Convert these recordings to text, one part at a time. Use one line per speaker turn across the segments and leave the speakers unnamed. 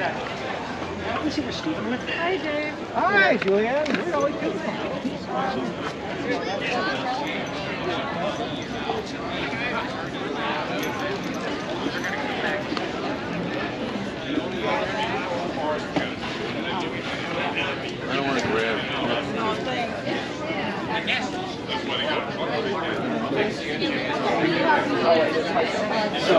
Let me see where Stephen went.
Hi, Dave.
Hi, Julianne. Where are we going?
I don't want to grab.
So,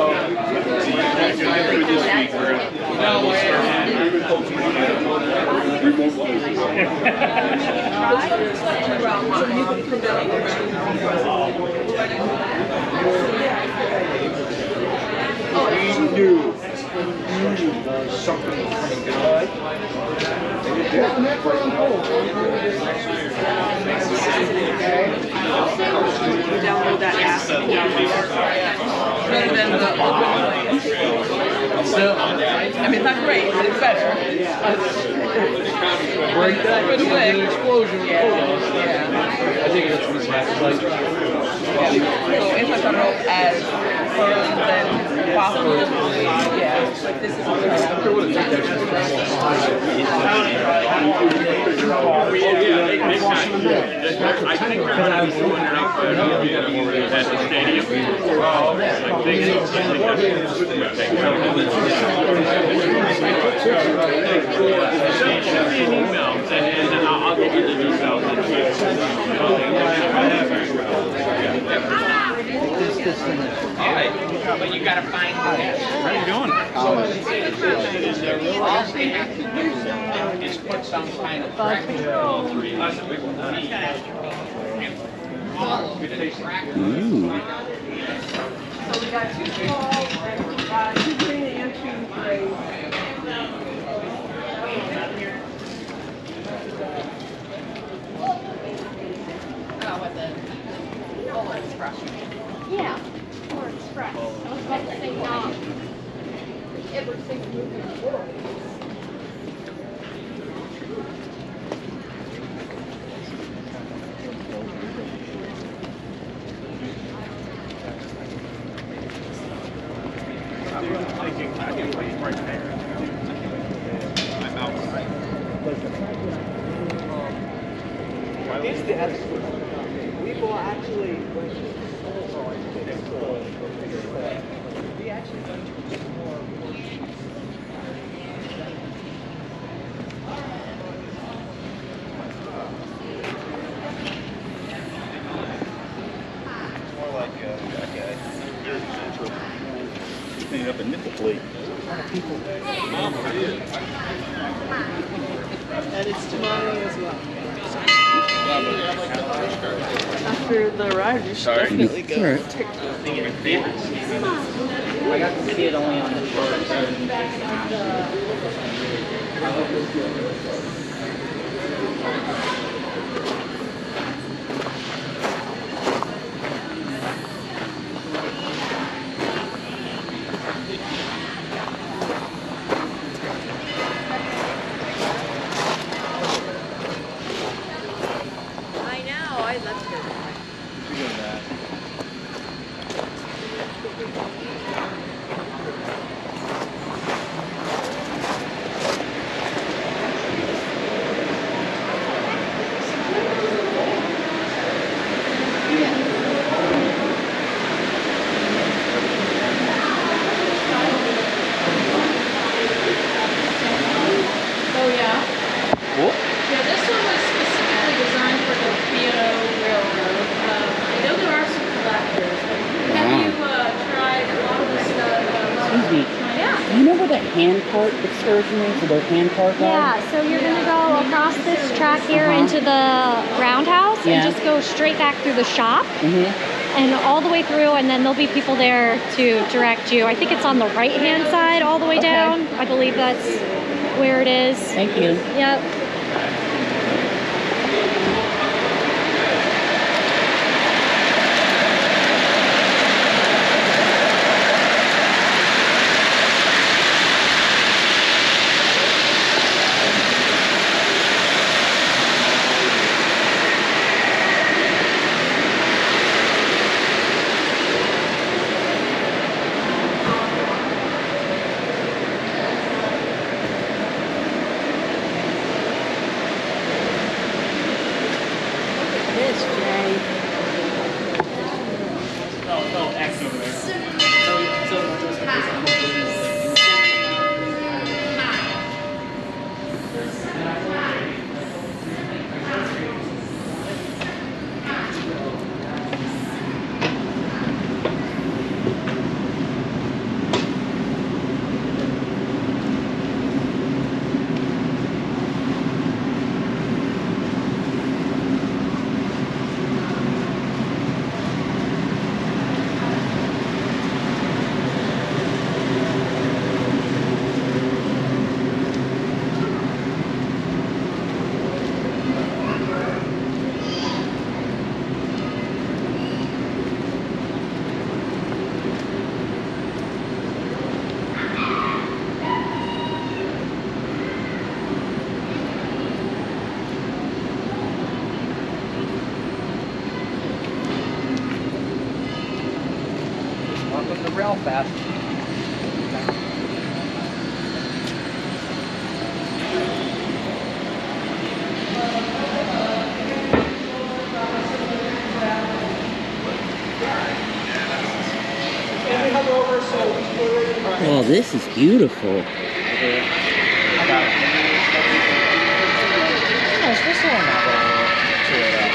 we knew something was coming down.
Download that app. Rather than the open link. So, I mean, it's not great, but it's better.
Break that
for the way.
Explosion.
Yeah.
I think that's what's happening.
So, anti-federal as firm than possible. Yeah, like this is what
I think because I was doing it up at the stadium. Send me an email and I'll get you the details.
Alright, but you gotta find the test.
How are you doing?
All they have to do is put some kind of tracker. Follow the tracker.
So we got 2 small, 2 green and 2 gray. Oh, what the Polar Express.
Yeah, or Express. I was about to say not every single movie in the world.
We will actually. We actually went to some more.
More like clean up a nipple plate.
And it's tomorrow as well. After the ride, you should definitely go.
I got to see it only on the short. You know where the hand cart excursion is, or the hand cart ride?
Yeah, so you're going to go across this track here into the roundhouse and just go straight back through the shop and all the way through, and then there'll be people there to direct you. I think it's on the right-hand side all the way down. I believe that's where it is.
Thank you.
Yep.
Oh, this is beautiful.
Yes, this one I will cheer it up.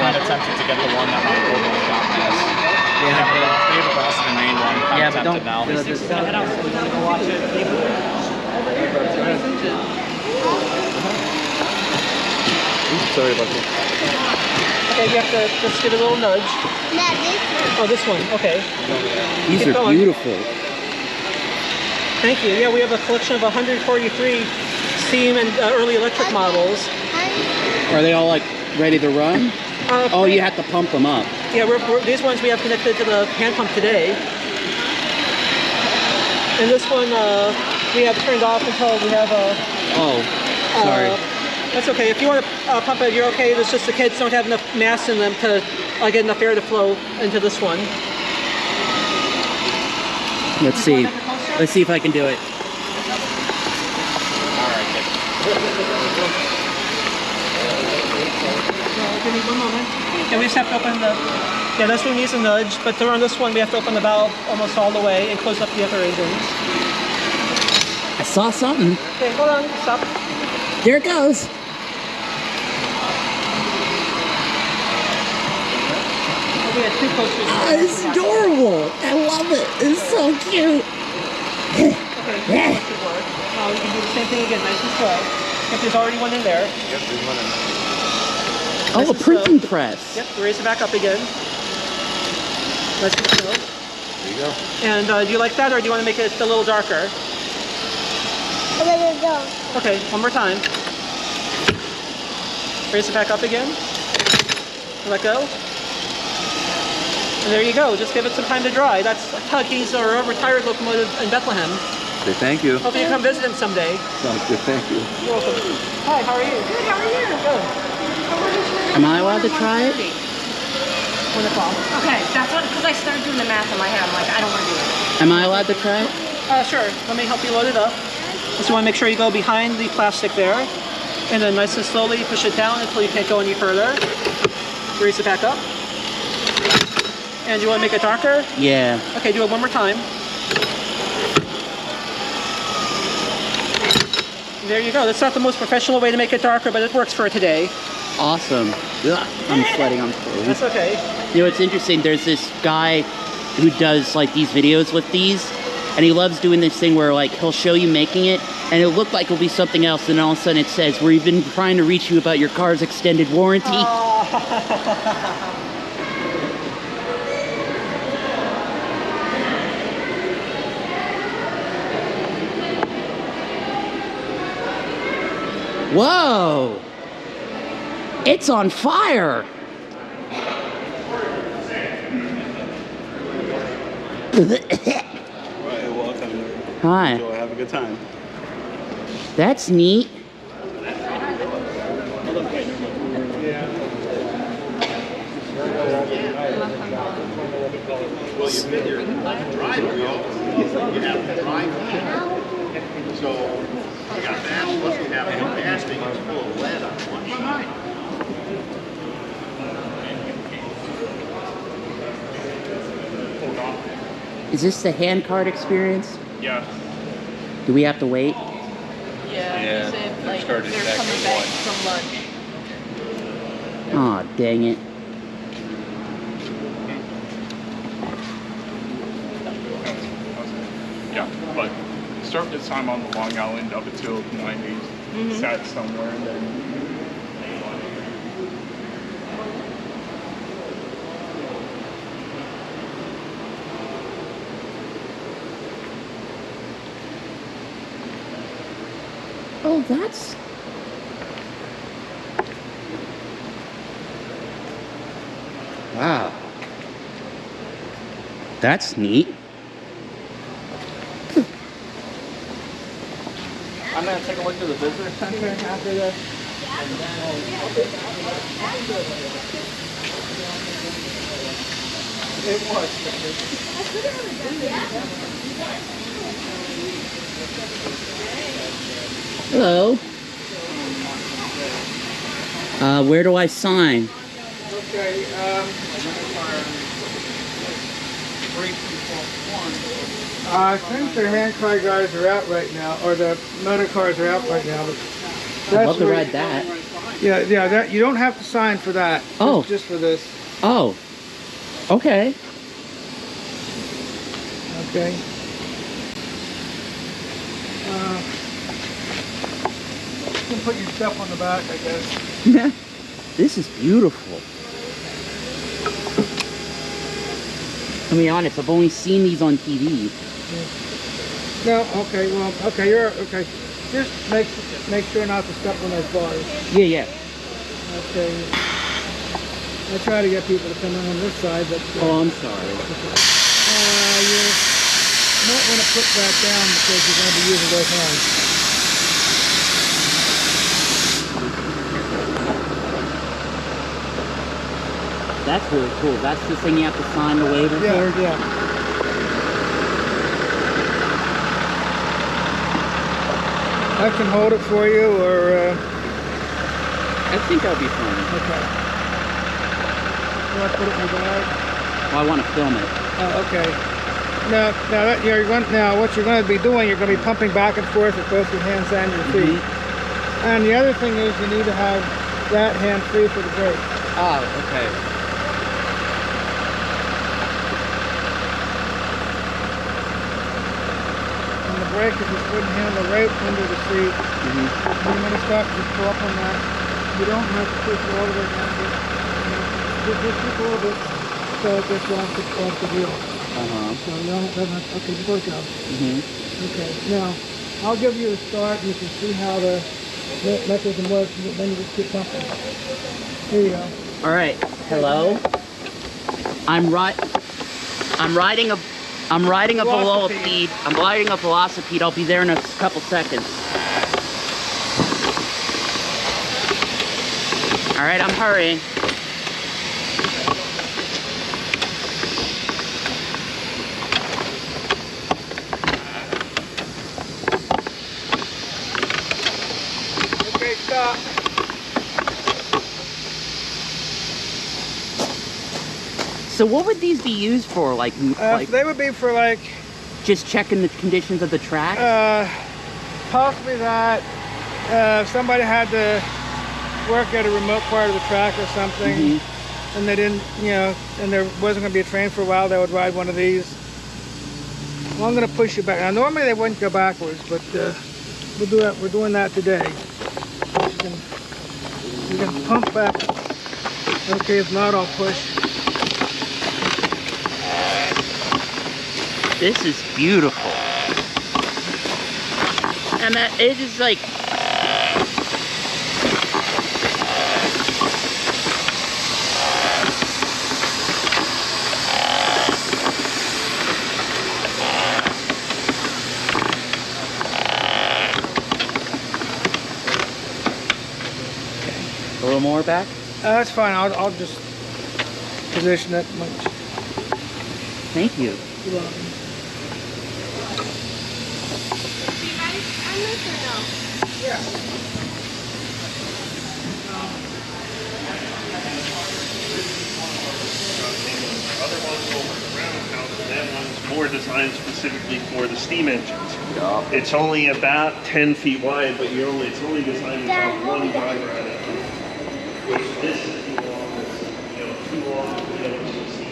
Kind of tempted to get the one that Mount Golden shop has. Yeah, they have a boss in the main one. Yeah, but don't. Now. Head out. So we want to go watch it.
Sorry about that.
Okay, you have to just give it a little nudge.
Not this one.
Oh, this one. Okay.
These
Keep
are
going.
beautiful.
Thank you. Yeah, we have a collection of 143 steam and early electric models.
Are they all like ready to run? Oh, you have to pump them up.
Yeah, these ones we have connected to the hand pump today. And this one we have turned off until we have a...
Oh, sorry.
That's okay. If you want to pump it, you're okay. It's just the kids don't have enough mass in them to get enough air to flow into this one.
Let's see. Let's see if I can do it.
Give me 1 moment. Yeah, we just have to open the... Yeah, this one needs a nudge, but to run this one, we have to open the valve almost all the way and close up the other engines.
I saw something.
Okay, hold on. Stop.
There it goes.
We had 2 posters.
It's adorable. I love it. It's so cute.
Okay, that should work. Now we can do the same thing again, nice and slow. If there's already one in there.
Yep, there's one in there.
Oh, a printing press.
Yep, raise it back up again. Nice and slow.
There you go.
And do you like that, or do you want to make it a little darker?
Let it go.
Okay, one more time. Raise it back up again. Let go. And there you go. Just give it some time to dry. That's Tuggy's or a retired locomotive in Bethlehem.
Okay, thank you.
Hopefully you come visit him someday.
Sounds good, thank you.
You're welcome. Hi, how are you? Good, how are you? Good.
Am I allowed to try it?
1 o'clock.
Okay, that's what, because I started doing the math in my head. I'm like, I don't want to do it.
Am I allowed to try it?
Sure. Let me help you load it up. Just want to make sure you go behind the plastic there. And then nice and slowly push it down until you can't go any further. Raise it back up. And you want to make it darker?
Yeah.
Okay, do it one more time. There you go. That's not the most professional way to make it darker, but it works for today.
Awesome. Ugh, I'm sweating on clothes.
That's okay.
You know, it's interesting. There's this guy who does like these videos with these, and he loves doing this thing where like he'll show you making it, and it'll look like it'll be something else, and all of a sudden it says, "We've been trying to reach you about your car's extended warranty." Whoa! It's on fire!
Welcome.
Hi.
Enjoy, have a good time.
That's neat.
Well, you figure drive wheel, you have to drive wheel. So you got that, plus you have the casting is full of lead on one side.
Is this the hand cart experience?
Yeah.
Do we have to wait?
Yeah, he said, like, they're coming back from lunch.
Aw, dang it.
Yeah, but start this time on the Long Island up until the 90s. Sat somewhere and then.
Oh, that's... Wow. That's neat.
I'm going to take a look at the visitor center after this. It was.
Hello. Where do I sign?
Okay,
I think the hand car guys are out right now, or the motor cars are out right now. But
I'd love to ride that.
Yeah, that you don't have to sign for that.
Oh.
Just for this.
Oh. Okay.
Okay. You can put your stuff on the back, I guess.
This is beautiful. To be honest, I've only seen these on TV.
No, okay, well, okay, you're okay. Just make sure not to step on those bars.
Yeah.
Okay. I try to get people to come in on this side, but
oh, I'm sorry.
You might want to put that down because you're going to be using both hands.
That's really cool. That's the thing you have to sign the waiver for?
Yeah. I can hold it for you, or...
I think that'll be fine.
Okay. You want to put it in the bag?
Well, I want to film it.
Oh, okay. Now, what you're going to be doing, you're going to be pumping back and forth with both your hands and your feet. And the other thing is you need to have that hand free for the brake.
Oh, okay.
Brake is just putting handle right under the seat. When you're going to stop, just pull up on that. You don't have to push it all the way down. Just a little bit so it gets off the wheel. So you don't have to, okay, just let it go. Okay, now I'll give you a start and you can see how the mechanism works, and then you just keep pumping. Here you go.
All right, hello. I'm riding a velocipede. I'm riding a velocipede. I'll be there in a couple seconds. All right, I'm hurrying.
Okay, stop.
So what would these be used for? Like
they would be for like...
just checking the conditions of the track?
Possibly that. If somebody had to work at a remote part of the track or something, and they didn't, and there wasn't going to be a train for a while, they would ride one of these. Well, I'm going to push you back. Now, normally they wouldn't go backwards, but we'll do that. We're doing that today. You can pump back. Okay, if not, I'll push.
This is beautiful. And that it is like... A little more back?
That's fine. I'll just position it much.
Thank you.
You're welcome. Yeah.
Other ones over the roundhouse, and that one's more designed specifically for the steam engines.
Yeah.
It's only about 10 feet wide, but it's only designed to have one driver at it. Which this is too long, too long to be able to see.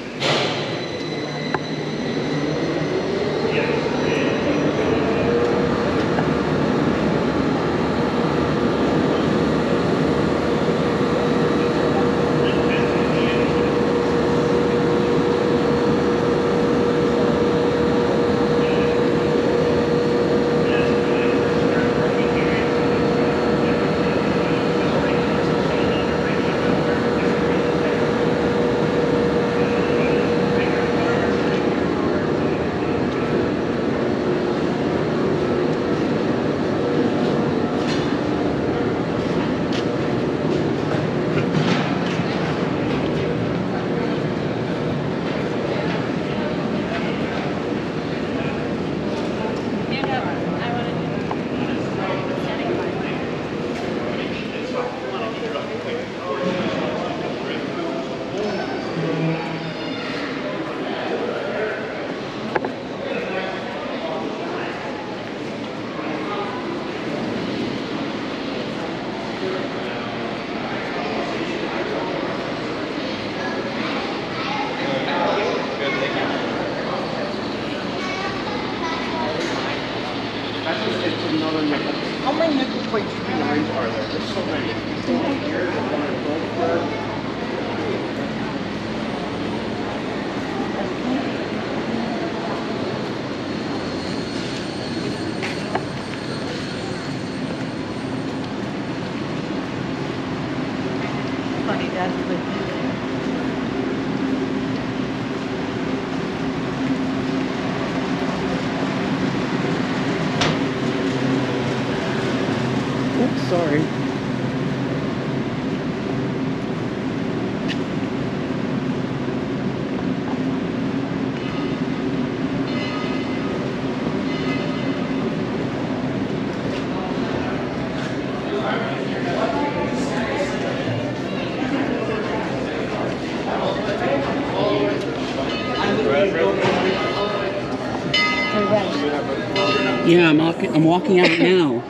Yeah, I'm walking out now.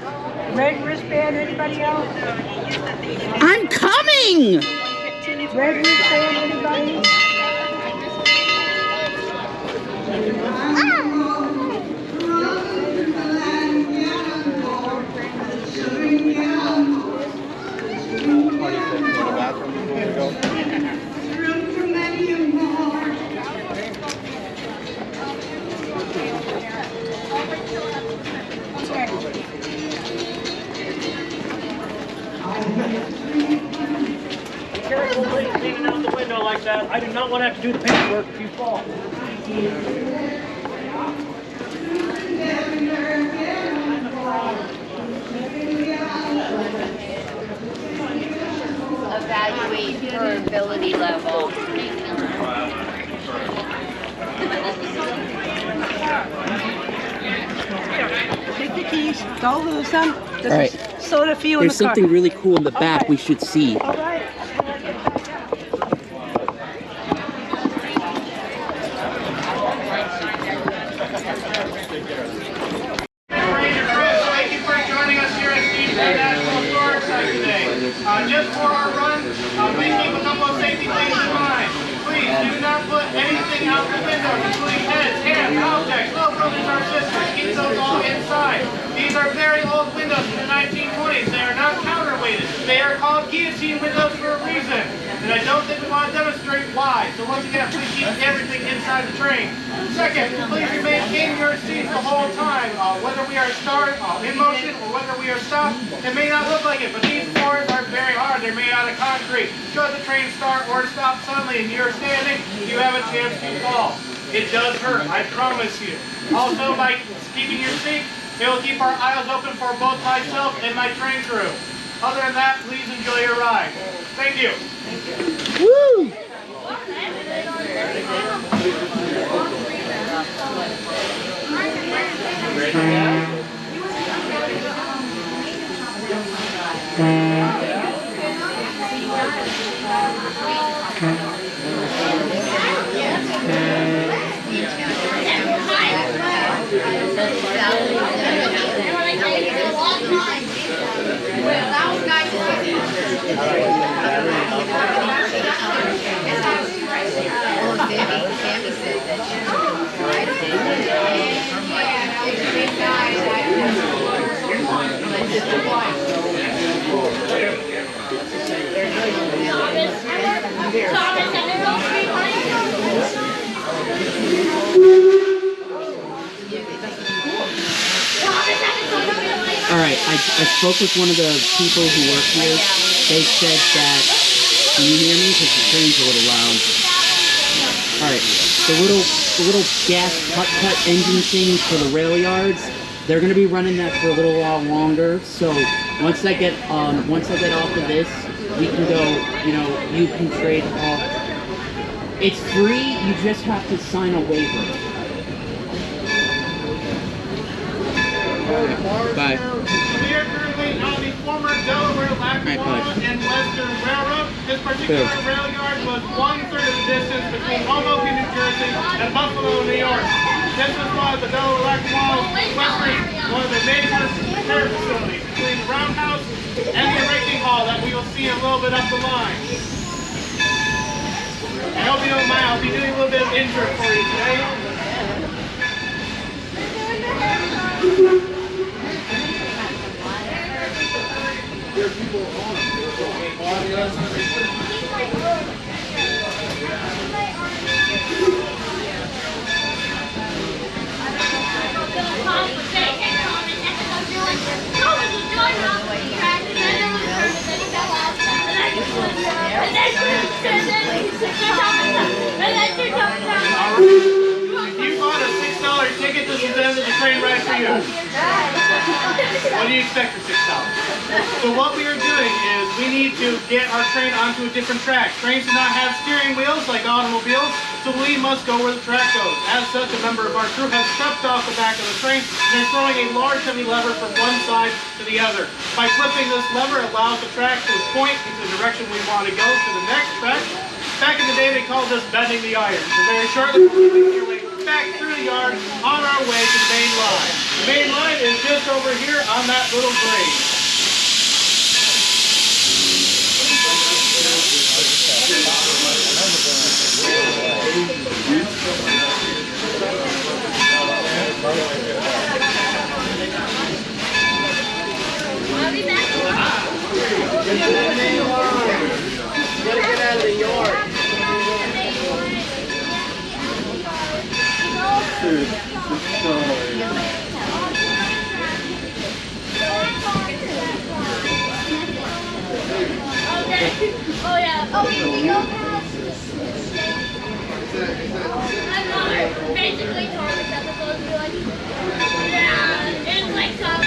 Red wristband, anybody else?
I'm coming!
Red wristband, anybody?
Careful, please, leaning out the window like that. I do not want to have to do the paperwork if you fall.
Evaluate her ability level.
Take the keys. Don't lose them.
All right.
Soda for you in
There's
the car.
something really cool in the back we should see.
All right.
Thank you for joining us here at Steve's National Historic Site today. Just for our run, please keep a couple of safety things in mind. Please do not put anything out the windows, including heads, hands, objects, little brothers or sisters. Keep those all inside. These are very old windows from the 1920s. They are not counterweighted. They are called guillotine windows for a reason. And I don't think we want to demonstrate why. So once again, please keep everything inside the train. Second, please remain in your seats the whole time. Whether we are in motion or whether we are stopped, it may not look like it, but these floors are very hard. They're made out of concrete. Should the train start or stop suddenly and you're standing, you have a chance to fall. It does hurt, I promise you. Also, by keeping your seat, it will keep our aisles open for both myself and my train crew. Other than that, please enjoy your ride. Thank you.
Woo! All right, I spoke with one of the people who work here. They said that, can you hear me? Because the train's a little loud. All right, the little gas cut engine things for the rail yards, they're going to be running that for a little while longer. So once I get off of this, we can go. You know, you can trade off. It's free. You just have to sign a waiver. Bye.
We are currently on the former Delaware, Lackawanna, and Western Railroad. This particular rail yard was 1/3 of the distance between Hoboken, New Jersey, and Buffalo, New York. This was why the Delaware, Lackawanna, Western, one of the major repair facilities between the roundhouse and the raking hall that we will see a little bit up the line. I hope you don't mind. I'll be doing a little bit of intro for you today. If you bought a $6 ticket, this is the end of the train ride for you. What do you expect for $6? So what we are doing is we need to get our train onto a different track. Trains do not have steering wheels like automobiles, so we must go where the track goes. As such, a member of our crew has stepped off the back of the train and is throwing a large heavy lever from one side to the other. By flipping this lever, it allows the track to point into the direction we want to go to the next track. Back in the day, they called this bending the iron. So very shortly, we'll be making your way back through the yard on our way to the main line. The main line is just over here on that little grade.
I'll be back.
Gotta get out of the yard.
Oh yeah. Oh, we go past. I'm not basically told this episode to be like, yeah, it's like some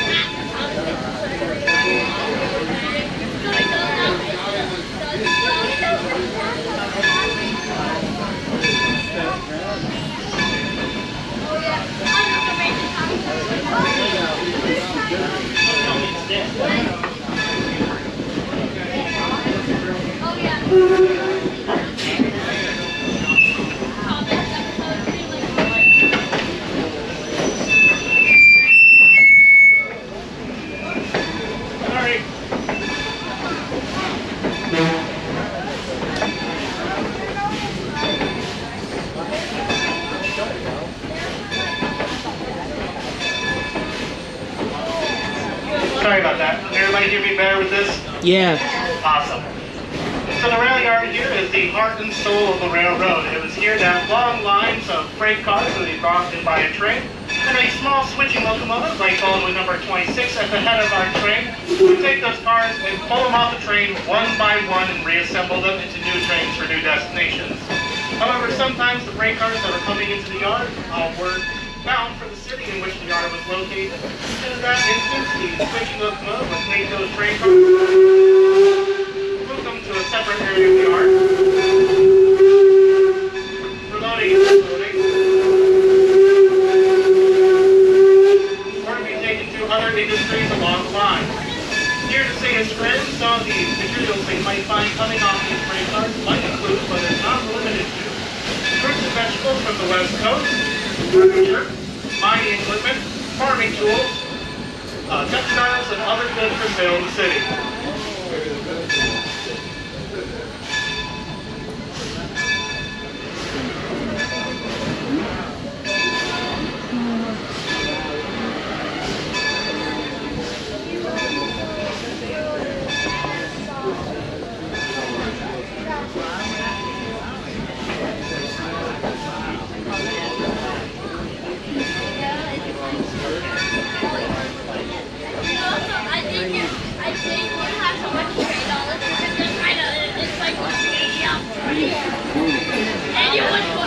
Sorry about that. Can everybody hear me better with this?
Yeah.
Awesome. So the rail yard here is the heart and soul of the railroad. It was here that long lines of freight cars would be brought in by a train, and a small switching locomotive, like followed with number 26 at the head of our train, would take those cars and pull them off the train one by one and reassemble them into new trains for new destinations. However, sometimes the freight cars that were coming into the yard were bound for the city in which the yard was located. And in that instance, the switching locomotive would take those train cars, move them to a separate area of the yard, for loading and unloading, or to be taken to other industries along the line. Here to say it's friends, some of the materials they might find coming off these freight cars might include, but it's not limited to, fruits and vegetables from the West Coast, furniture, mining equipment, farming tools, textiles, and other goods for sale in the city.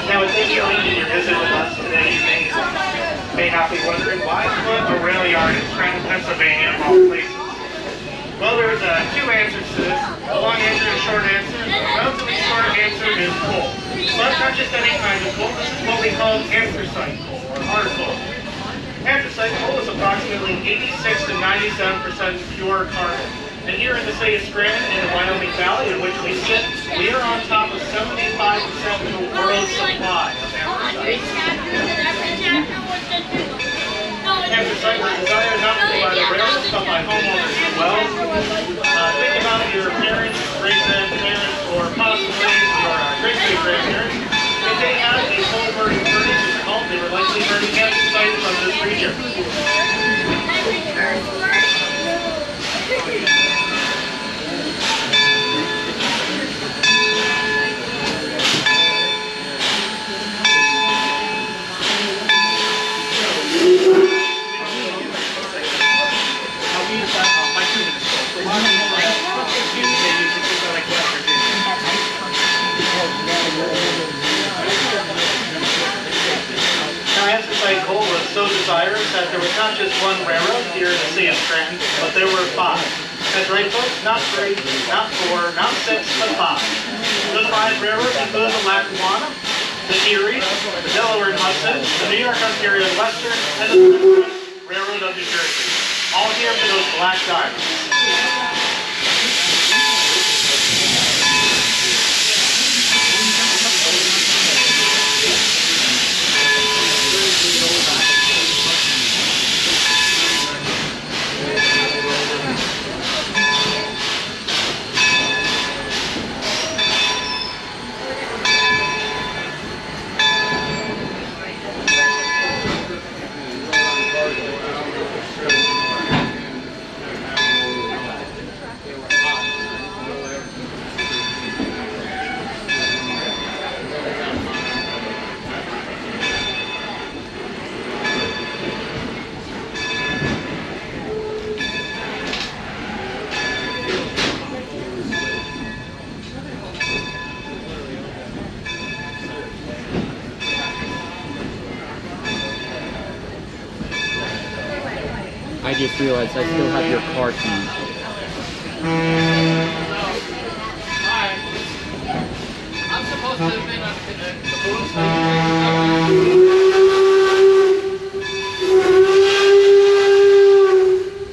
Now, with this in your visit with us today, you may not be wondering why put a rail yard in Scranton, Pennsylvania, of all places. Well, there's two answers to this. A long answer and a short answer. The relatively short answer is coal. But not just any kind of coal. This is what we call anthracite coal, or hard coal. Anthracite coal is approximately 86 to 97% pure carbon. And here in the city of Scranton, in the Wyoming Valley, in which we sit, we are on top of 75% of the world's supply of anthracite. Anthracite was desired not only by the railroads, but by homeowners as well. Think about your parents, great-grandparents, or possibly your great-great-grandparents. If they had a coal-burning furnace in their home, they were likely burning anthracite from this region. Anthracite coal was so desirous that there was not just one railroad here in the city of Scranton, but there were 5. That's right, folks, not 3, not 4, not 6, but 5. Those 5 railroads include the Lackawanna, the Erie, the Delaware and Hudson, the New York, Ontario and Western, and the Railroad of New Jersey. All here for those black diamonds.
I just realized I still have your car key.
I'm supposed to have been up to the booth.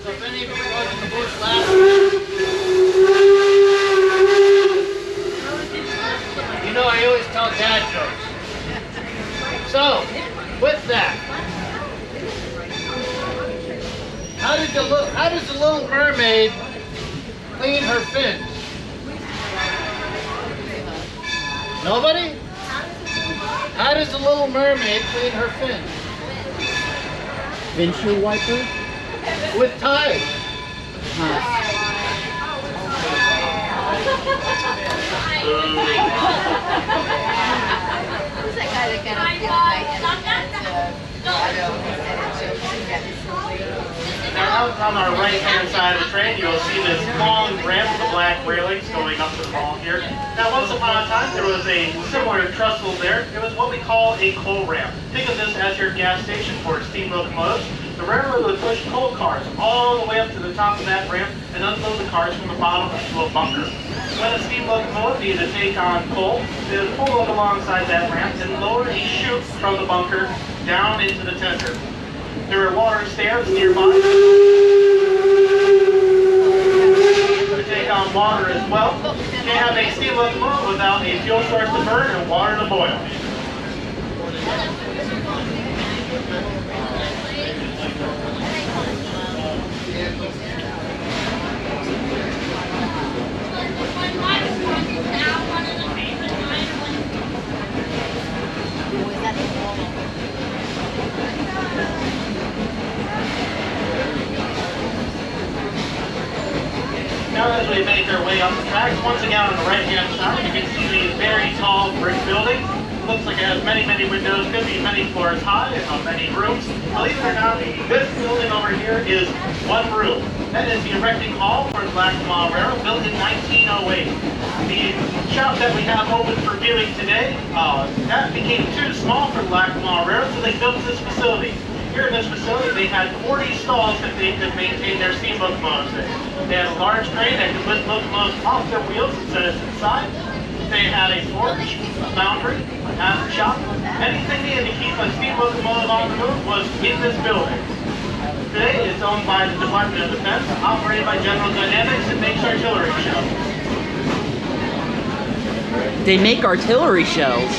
So if any of you were going to the booth last you know I always tell dad jokes. So, with that, how does the Little Mermaid clean her fins? Nobody? How does the Little Mermaid clean her fins?
Windshield wiper?
With Tide.
Who's that guy that got up the other night and
Now out on our right-hand side of the train, you'll see this long ramp with the black railings going up to the mall here. Now, once upon a time, there was a similar trestle there. It was what we call a coal ramp. Think of this as your gas station for steam locomotives. The railroad would push coal cars all the way up to the top of that ramp and unload the cars from the bottom into a bunker. When a steam locomotive needed to take on coal, they would pull up alongside that ramp and lower a chute from the bunker down into the tender. There were water stands nearby to take on water as well. You can't have a steam locomotive without a fuel source to burn and water to boil. Now as we make our way up the tracks, once again on the right-hand side, you can see the very tall brick building. Looks like it has many, many windows, could be many floors high and many rooms. Believe it or not, this building over here is one room. That is the erecting hall for the Black Mall Railroad, built in 1908. The shop that we have open for viewing today, that became too small for the Black Mall Railroad, so they built this facility. Here in this facility, they had 40 stalls that they could maintain their steam locomotives in. They had a large crane that could lift locomotives off their wheels and set us inside. They had a forge, a foundry, a hazard shop. Anything needed to keep a steam locomotive on the move was in this building. Today, it's owned by the Department of Defense, operated by General Dynamics, and makes artillery shells.
They make artillery shells.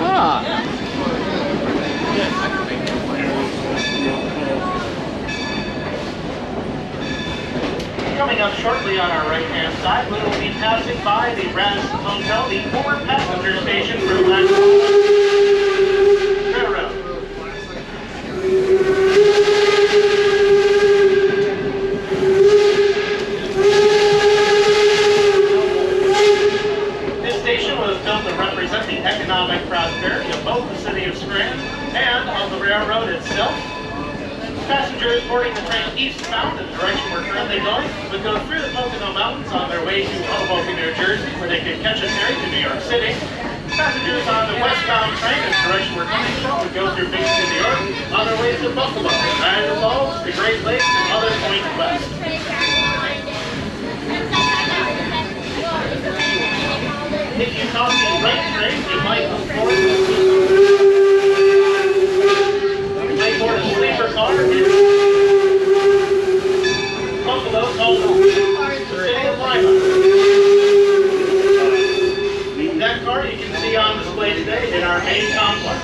Ah.
Coming up shortly on our right-hand side, we will be passing by the Radisson Hotel, the former passenger station for Black Railroad. This station was built to represent the economic prosperity of both the city of Scranton and of the railroad itself. Passengers boarding the train eastbound in the direction we're currently going would go through the Pocono Mountains on their way to Hoboken, New Jersey, where they could catch a ferry to New York City. Passengers on the westbound train in the direction we're coming from would go through Binghamton, New York, on their way to Buffalo, Niagara Falls, the Great Lakes, and other points west. If you caught the right train, you might board a sleeper car in Buffalo called the City of Lima. That car you can see on display today in our main complex.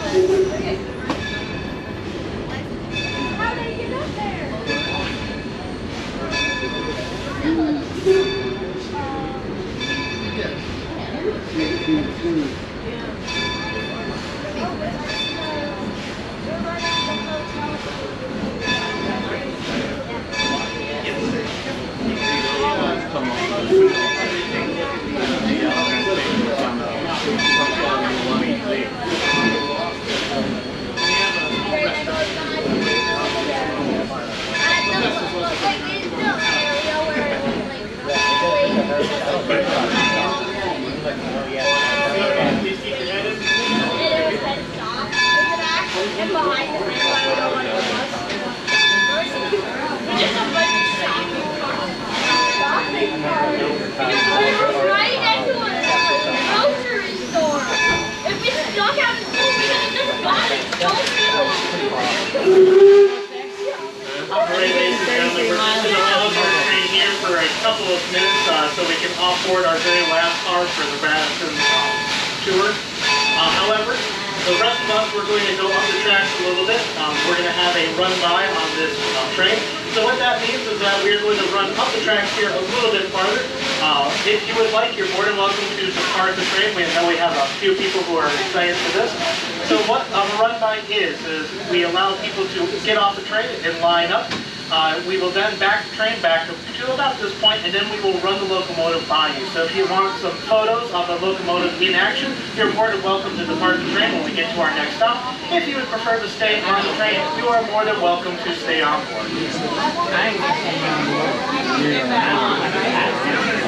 How did you get up
Alright, ladies and gentlemen, we're just going to pause our train here for a couple of minutes so we can off-board our very last car for the Madison tour. However, the rest of us, we're going to go up the tracks a little bit. We're going to have a run-by on this train. So what that means is that we're going to run up the tracks here a little bit farther. If you would like, you're more than welcome to depart the train. We know we have a few people who are excited for this. So what a run-by is we allow people to get off the train and line up. We will then back the train back to about this point, and then we will run the locomotive by you. So if you want some photos of the locomotive in action, you're more than welcome to depart the train when we get to our next stop. If you would prefer to stay on the train, you are more than welcome to stay on board.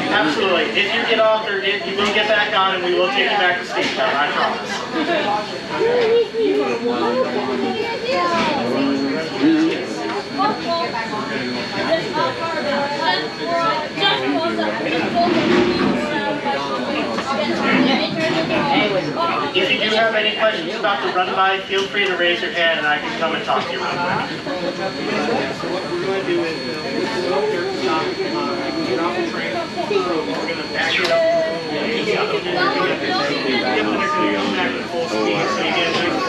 Absolutely. If you get off, you will get back on, and we will take you back to Steamtown, I promise. If you do have any questions about the run-by, feel free to raise your hand and I can come and talk to you real quick.
So what we're going to do is we'll stop, get off the train. We're going to back it up. Back to full speed so you get a nice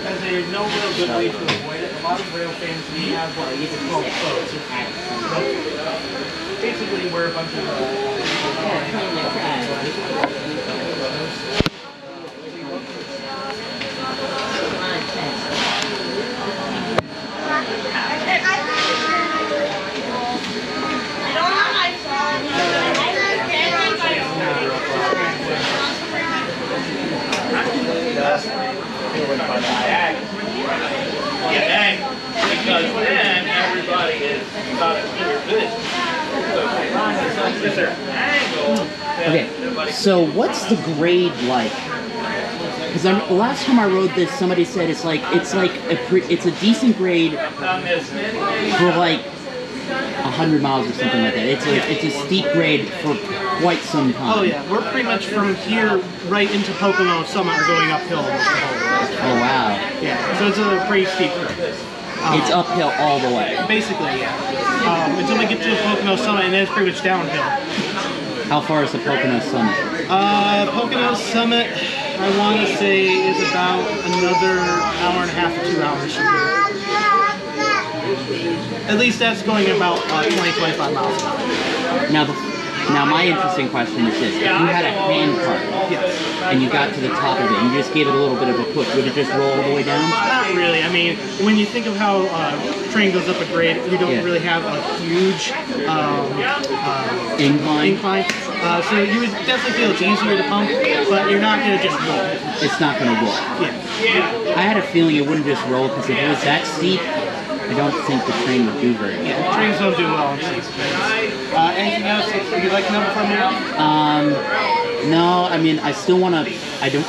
As there's no real good way to avoid it, a lot of rail fans, we have what is called codes. Basically, we're a bunch of because then everybody is got it clear good.
Okay, so what's the grade like? Because the last time I rode this, somebody said it's a decent grade for like 100 miles or something like that. It's a steep grade for quite some time.
Oh yeah, we're pretty much from here right into Pocono Summit or going uphill.
Oh wow.
Yeah, so it's a pretty steep grade.
It's uphill all the way.
Basically, yeah. Until we get to the Pocono Summit, and then it's pretty much downhill.
How far is the Pocono Summit?
Pocono Summit, I want to say, is about another hour and a half to 2 hours from here. At least that's going about 20-25 miles an hour.
Now my interesting question is this. If you had a hand cart and you got to the top of it and you just gave it a little bit of a push, would it just roll all the way down?
Not really. I mean, when you think of how train goes up a grade, we don't really have a huge incline. So you would definitely feel it's easier to pump, but you're not going to just roll.
It's not going to roll.
Yeah.
I had a feeling it wouldn't just roll because if it was that steep, I don't think the train would do very well.
Yeah, trains don't do well on steep trains. Anything else you'd like to know before moving on?
No, I mean, I still want to, I don't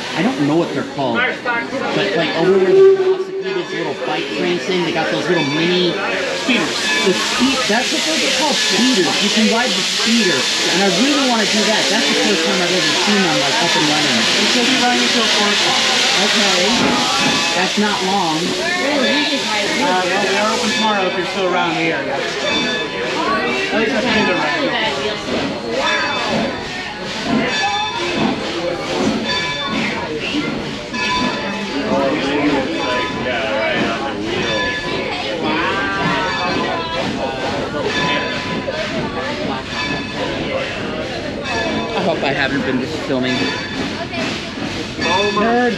know what they're called, but like over where the velocipedes little bike train thing, they got those little mini speeders. That's what they're called, speeders. You can ride the speeder, and I really want to do that. That's the first time I've ever seen them like up and running.
Until you run until 4 o'clock.
Okay, that's not long.
Well, we are open tomorrow if you're still around the area. At least that's when they're ready.
I hope I haven't been just filming. Nerd!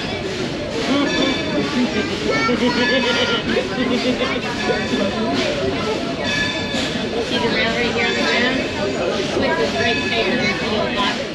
See the rail right here on the ground? The switch is right there and you'll lock it.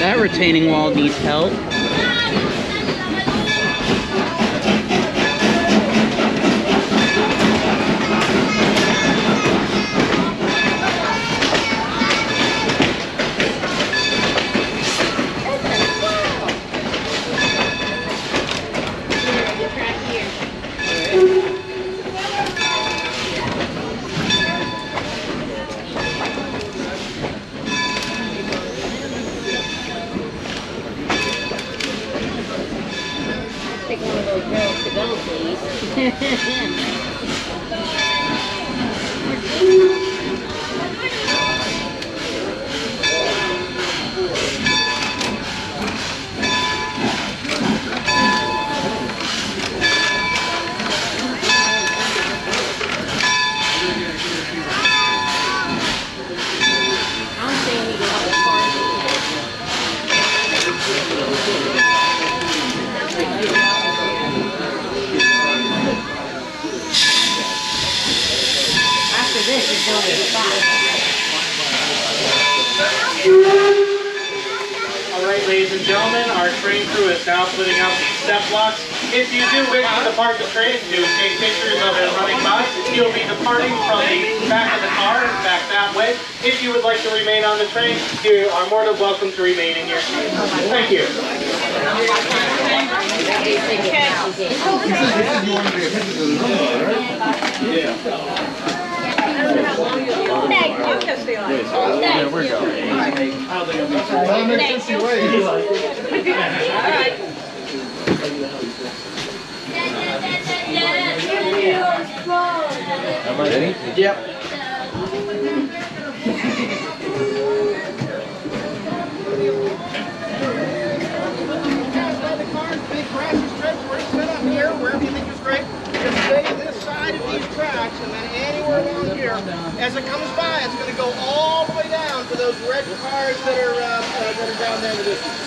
That retaining wall needs help.
Take one of those girls to go, please. I'm saying we go to the party. After this, it's going to be fun.
All right, ladies and gentlemen, our train crew is now putting out the step blocks. If you do wish to depart the train to take pictures of it running by, you'll be departing from the back of the car and back that way. If you would like to remain on the train, you are more than welcome to remain in your seat. Thank you.
There we go.
Am I ready? Yep.
Big grassy strips were set up here, wherever you think is great. Just stay this side of these tracks, and then anywhere along here. As it comes by, it's going to go all the way down to those red cars that are down there in the distance.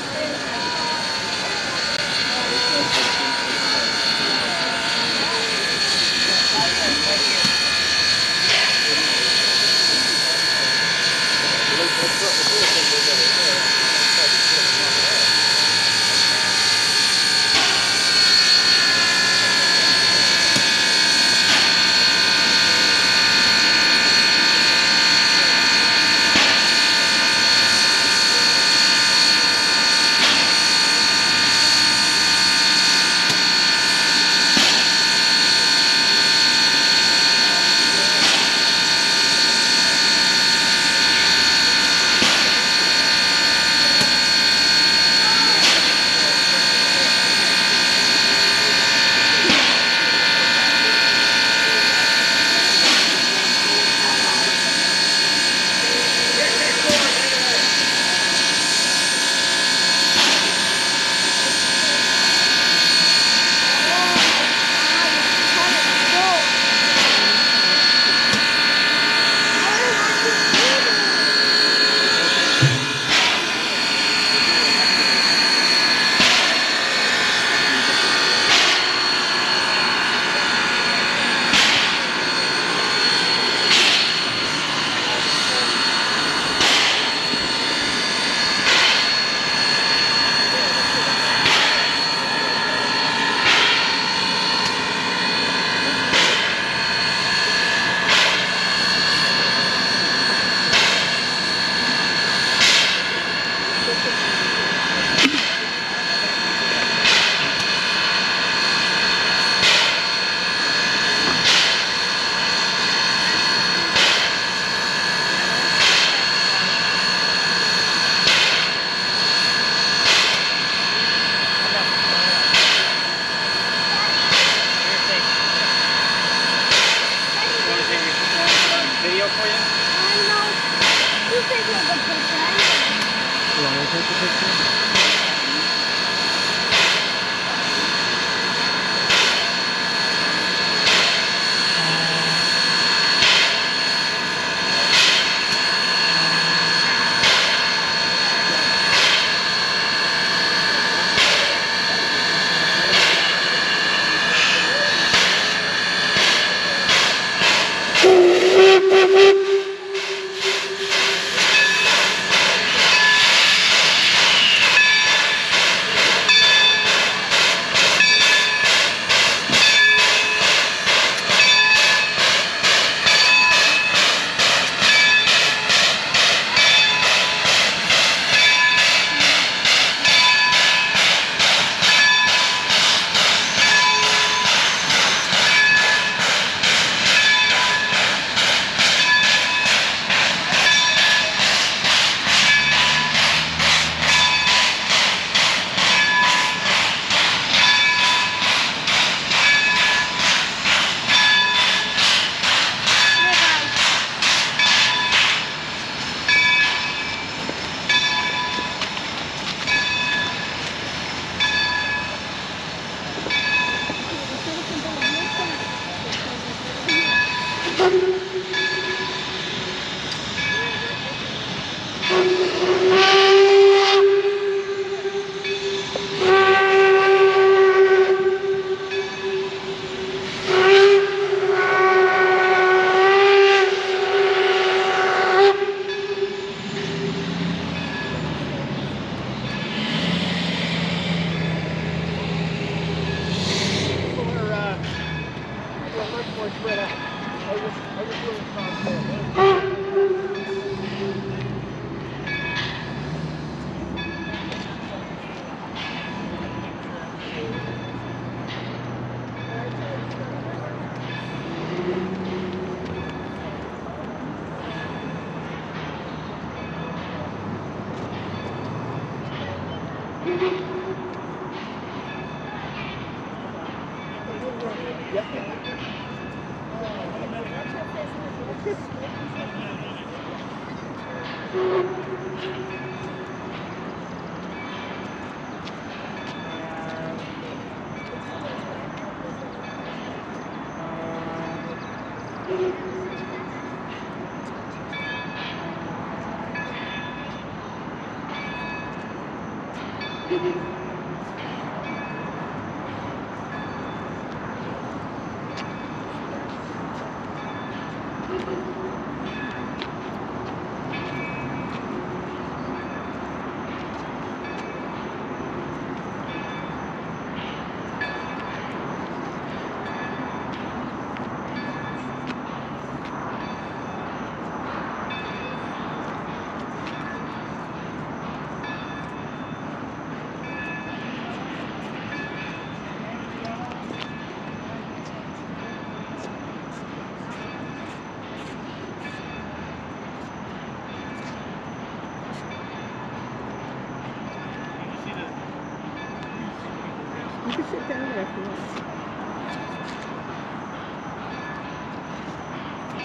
You can sit down there if you want.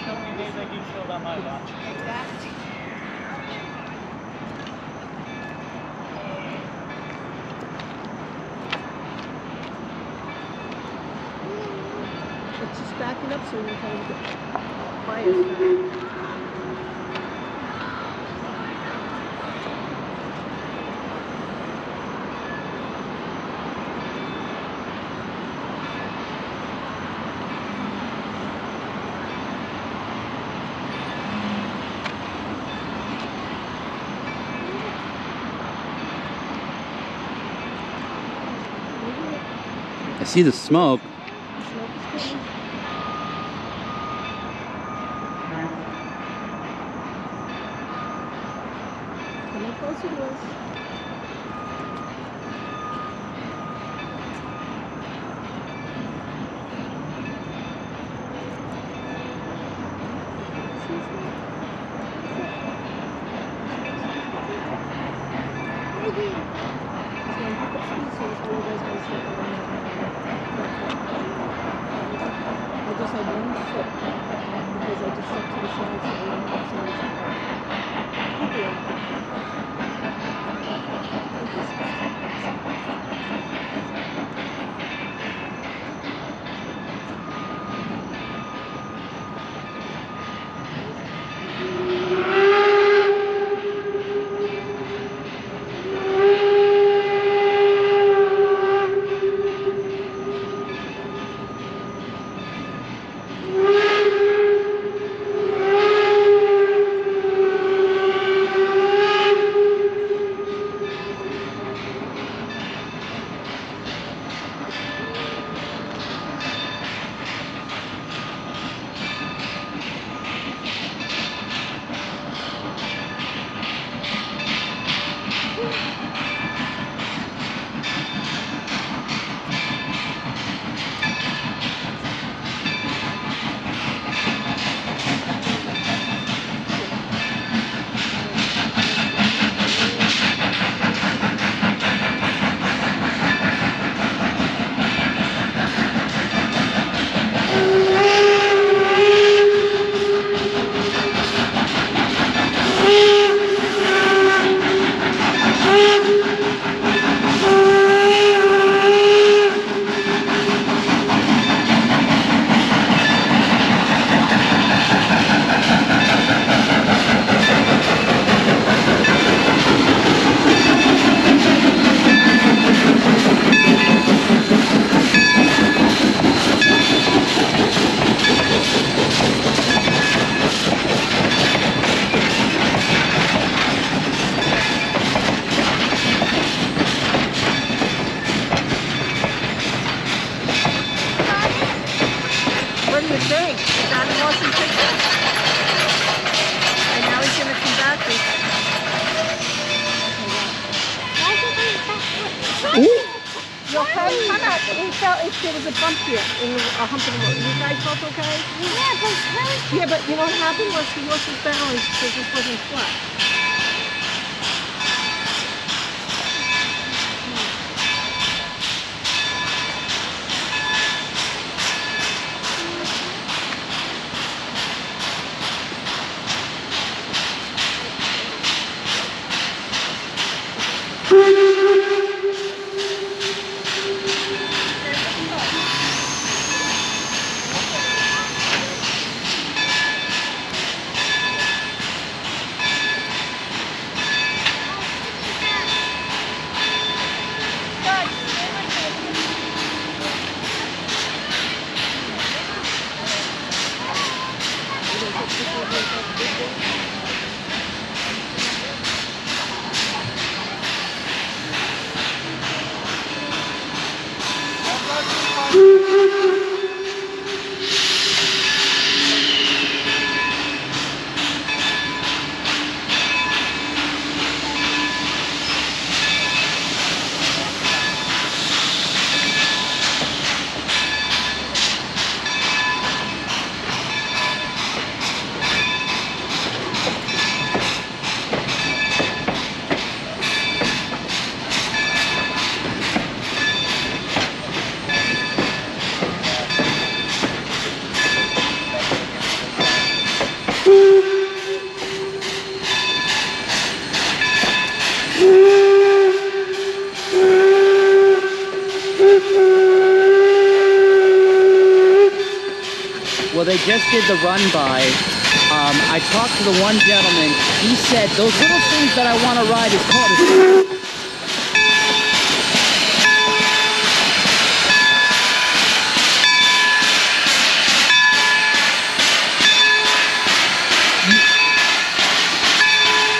How many days I get filled on my watch?
Exactly. It's just backing up so you can kind of get quiet.
I see the smoke.
Come closer to us. I just had one foot because I just stuck to the side so I didn't have we felt there was a bump here in a hump in the road. You guys felt okay?
Yeah, but really?
Yeah, but you know what happened was he lost his balance because this wasn't flat.
Well, they just did the run by. I talked to the one gentleman. He said those little things that I want to ride is called a...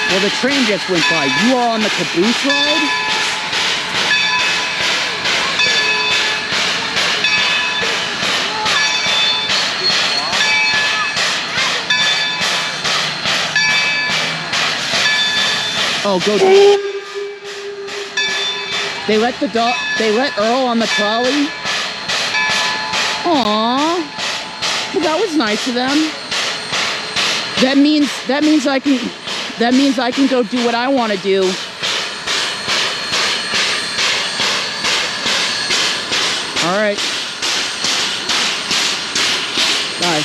Well, the train just went by. You are on the caboose ride? Oh, go. They let the dog. They let Earl on the trolley. Aww. Well, that was nice of them. That means I can go do what I want to do. All right. Bye.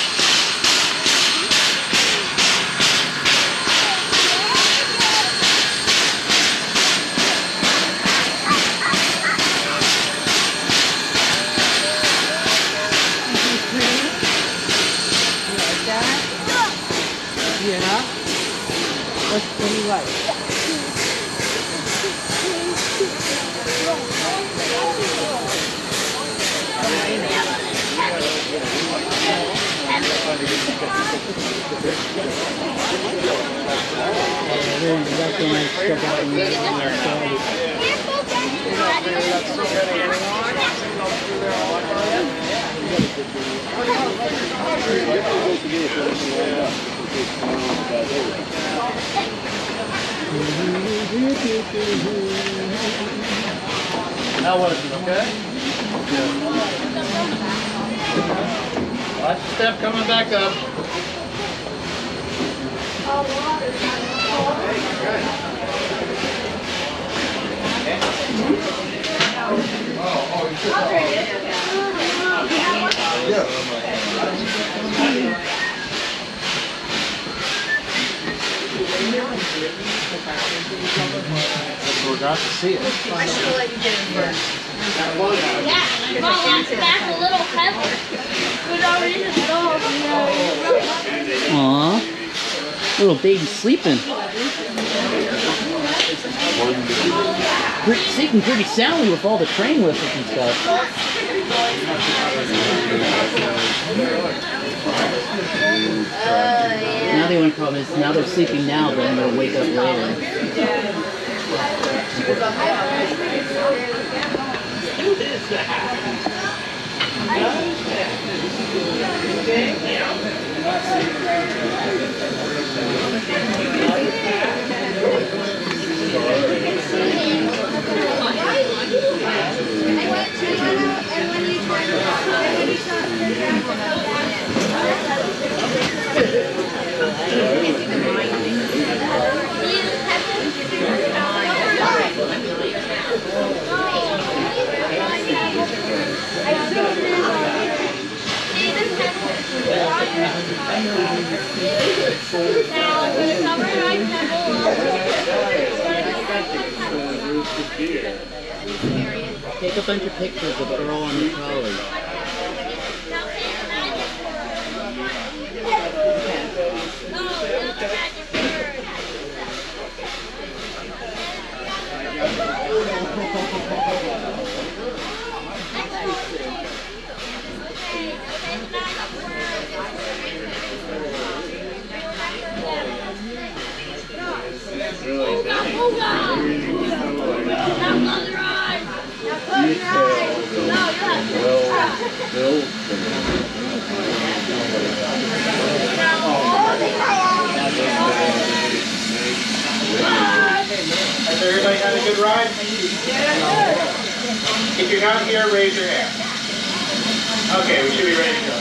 What do you like?
Now what is it, okay? Watch the step coming back up.
Forgot to see it.
I should have let you get in first. Yeah, my mom wants back a little pepper. Who's already his dog.
Aww. Little baby sleeping. Sleeping pretty soundly with all the train whistles and stuff. Now the only problem is now they're sleeping now, but then they'll wake up later.
I went to I'm going to cover my
Take a bunch of pictures of Earl and the trolley.
Has everybody had a good ride? If you're not here, raise your hand. Okay, we should be ready to go.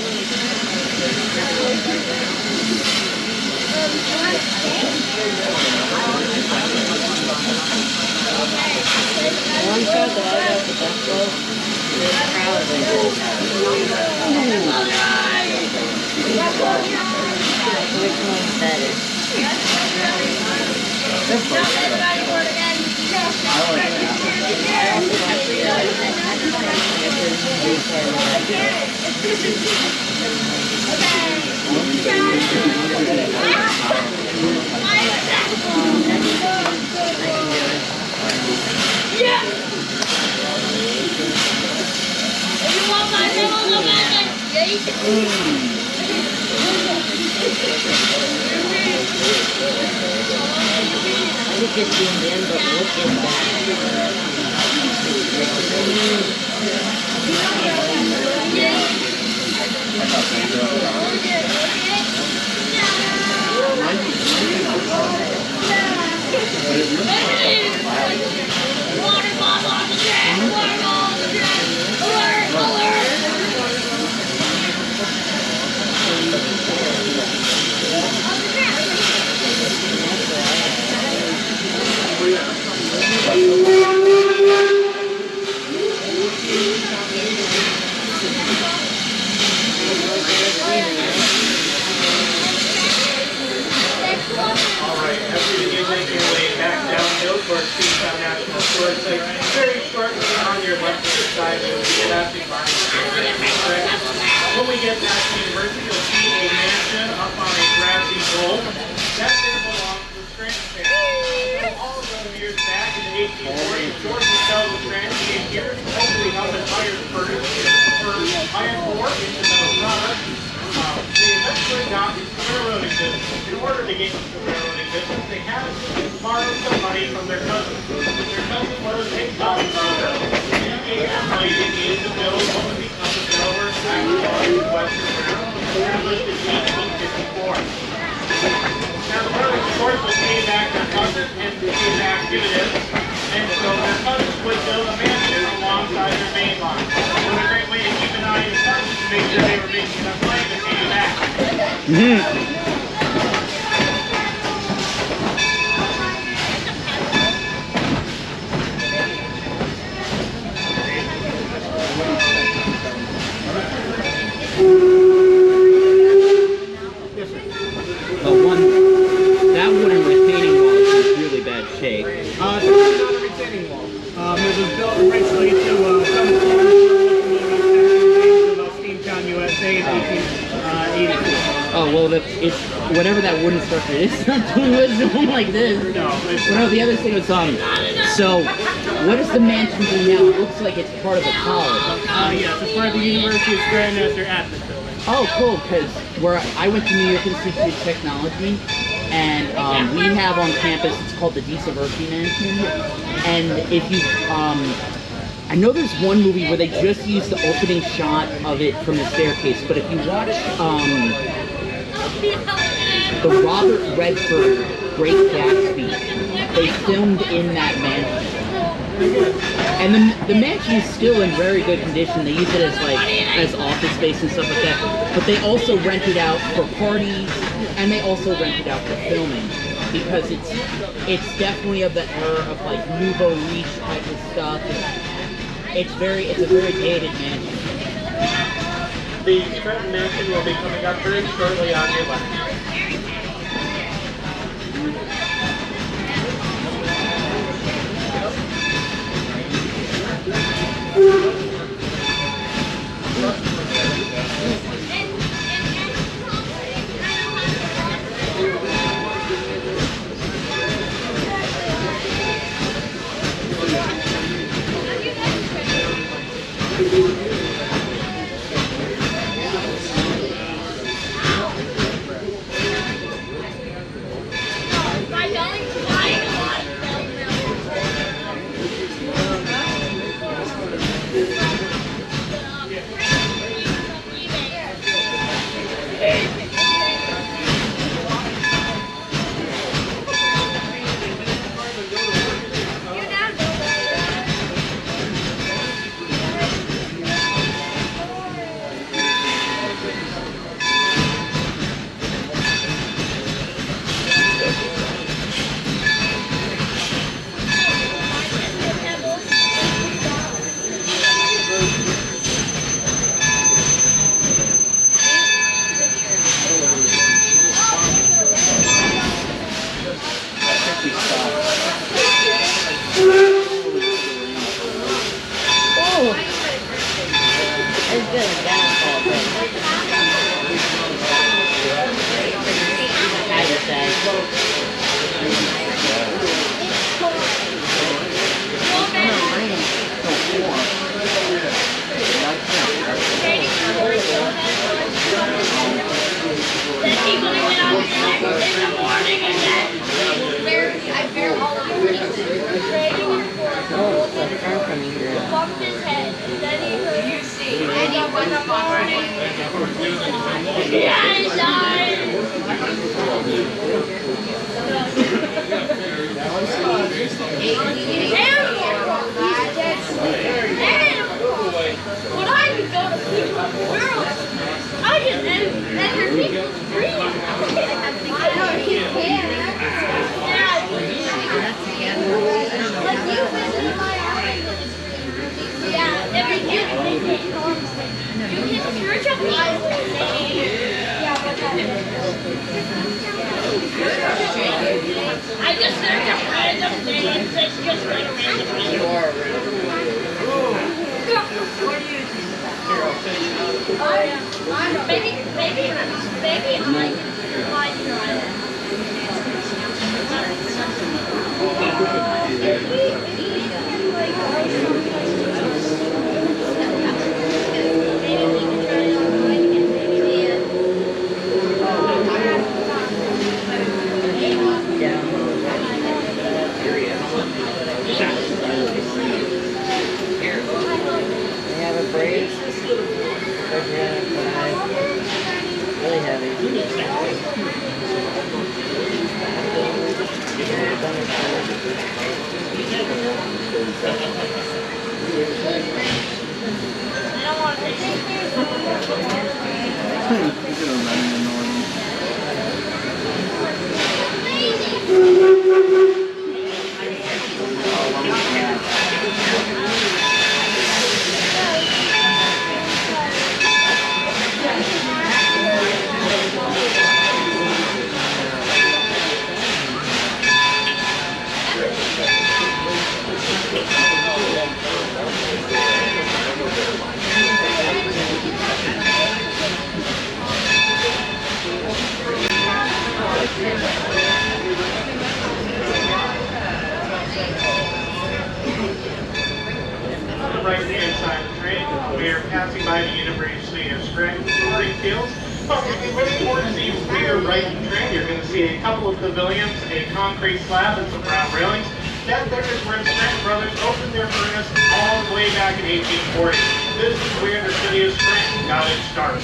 One shot that I got the best of is probably which one's better?
Yeah! If you want my middle of the man,
I think it's zoomed in, but look at
water bottle on the track, water bottle on the track, alert, alert!
Alright, after you begin making your way back downhill towards Steamtown National Storage Site, very shortly on your left-hand side, you'll see a passing by. When we get back to the university, you'll see a mansion up on a grassy knoll. That there belongs to the Scranton family. All of them years back in the 1840s, George Michelle was Scranton came here, hopefully helping iron furnace for iron ore into metal products. They eventually got into the railroading business. In order to get into the railroading business, they had to borrow some money from their cousin. Their cousin was a cotton grower. He gave them money they needed to build what would become the Delaware Factory Western Railroad, established in 1854. Now the brothers, of course, would pay back their cousin and pay back dividends, and so their cousin would build a mansion alongside their main line. It was a great way to keep an eye on the cousin to make sure they were making enough money to pay you back.
That wooden retaining wall is in really bad shape.
It's not a retaining wall. It was built originally to some of Steamtown, USA in 1884.
Oh, well, it's whatever that wooden structure is, it's not doing wisdom like this.
No,
well, no, the other thing was, so, what does the mansion do now? It looks like it's part of a college.
Yes, it's part of the University of Scranton as their admin building.
Oh, cool, because where I went to New York Institute of Technology, and we have on campus, it's called the Disaverti Mansion, and if you, I know there's one movie where they just used the opening shot of it from the staircase, but if you watch the Robert Redford Great Gatsby, they filmed in that mansion. And the mansion is still in very good condition. They use it as office space and stuff like that. But they also rent it out for parties, and they also rent it out for filming, because it's definitely of the era of like nouveau riche type of stuff. It's a very dated mansion.
The Scranton Mansion will be coming up very shortly on your left.
I just searched a random thing and said just go to random thing. You are maybe I can try
Really heavy.
Right-hand side of the train, we are passing by the University of Springfield. But if you look towards the rear right of the train, you're going to see a couple of pavilions, a concrete slab, and some brown railings. That there is where the Scranton Brothers opened their furnace all the way back in 1840. This is where the city of Scranton got its start.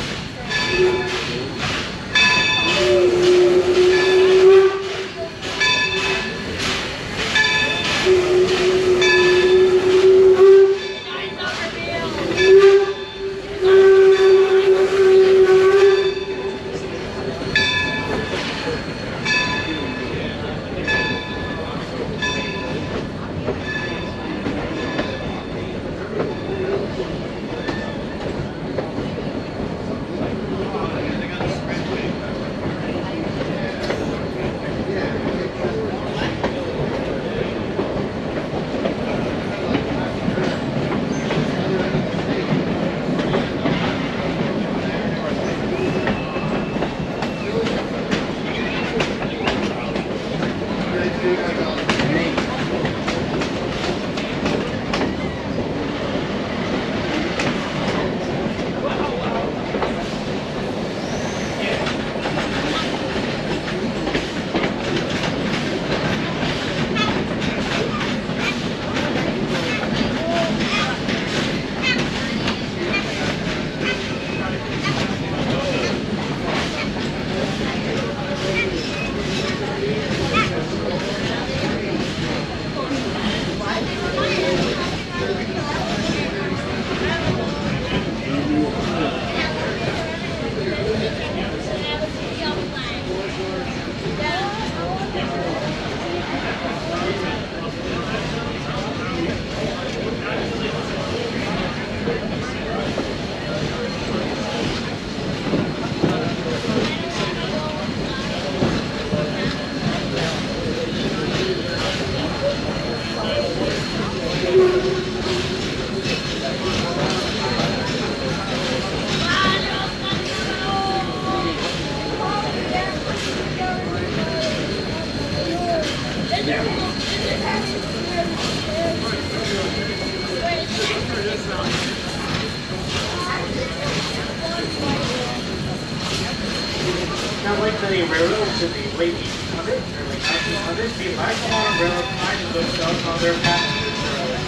Now, like many railroads in the late 1800s, early 1900s, the Lackawanna Railroad prided themselves on their passenger railway.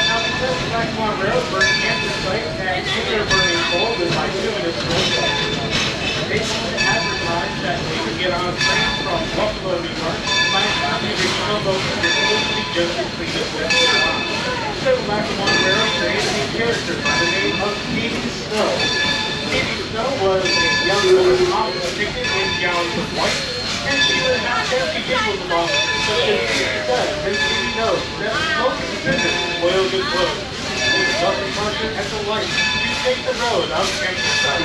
Now, because the Lackawanna Railroad burning campus sites and nuclear burning coal with bituminous coal, they wanted to advertise that they could get on a train from Buffalo, New York, by a copy of regional local vehicles to be just as clean as West Carolina. So the Lackawanna Railroad created a character by the name of Stevie Snow. Stevie Snow was a young woman often depicted in gowns of white, and she would have fancy giggles along with her, such as Stevie says, and Stevie knows that most descendants spoil good clothes. With nothing further at the light, you take the road of exercise.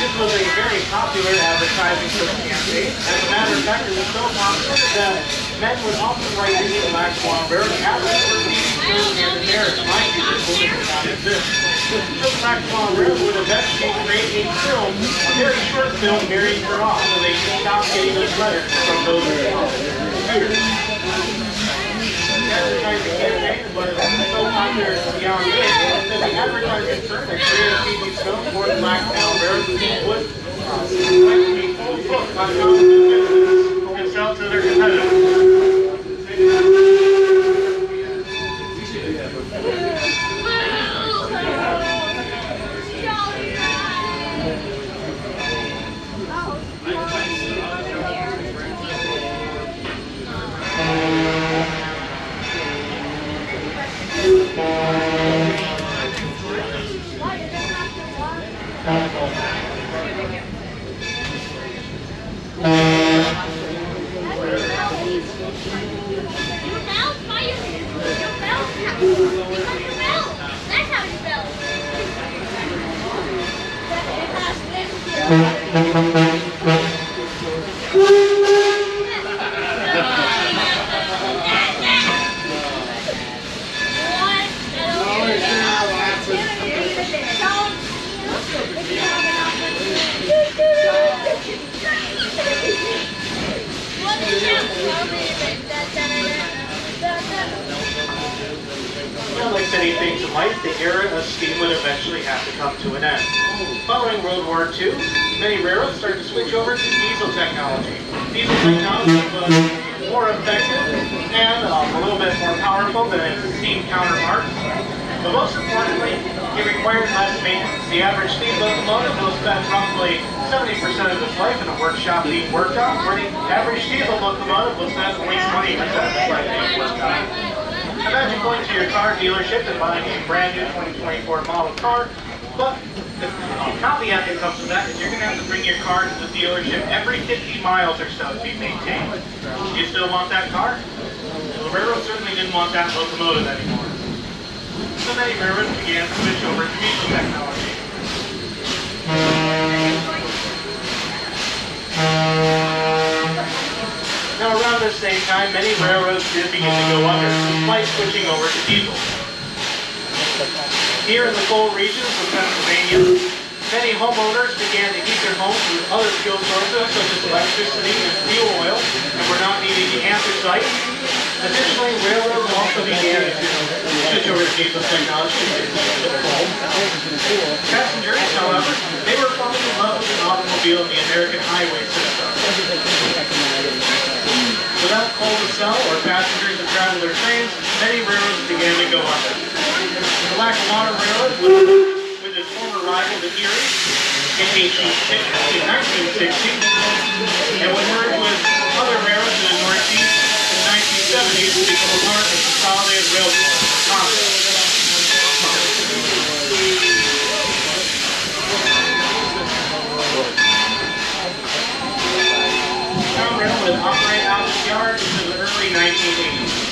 This was a very popular advertising for the campaign. As a matter of fact, it was so popular that men would often write into the Lackawanna Railroad asking for Stevie Snow and the marriage. Mind you, this woman did not exist. The Lackawanna Railroad would eventually create a film, a very short film, marrying her off, so they could stop getting those letters from those computers. The advertising campaign was so popular beyond this that the advertising firm that created Stevie Snow for the Lackawanna Railroad would like to be full book on how to do business and sell to their competitors. Like many things in life, the era of steam would eventually have to come to an end. Following World War II, many railroads started to switch over to diesel technology. Diesel technology was more effective and a little bit more powerful than its steam counterpart. But most importantly, it required less maintenance. The average steam locomotive will spend roughly 70% of its life in a workshop being worked on, where the average diesel locomotive will spend only 20% of its life being worked on. Imagine going to your car dealership and buying a brand new 2024 model car, but the caveat that comes with that is you're going to have to bring your car to the dealership every 50 miles or so to be maintained. Do you still want that car? Well, the railroad certainly didn't want that locomotive anymore. So many railroads began to switch over to diesel technology. Now around this same time, many railroads did begin to go under, despite switching over to diesel. Here in the coal regions of Pennsylvania, many homeowners began to heat their homes with other fuel sources such as electricity and fuel oil, and were not needing the anthracite. Additionally, railroads also began to switch over to diesel technology. Passengers, however, they were falling in love with an automobile in the American highway system. Without coal to sell or passengers to travel their trains, many railroads began to go under. The Lackawanna Railroad with its former rival, the Erie, in 1960, and when merged with other railroads in the Northeast in the 1970s, it became a part of the Consolidated Railroad Congress. Town Rail would operate out of the yard until the early 1980s.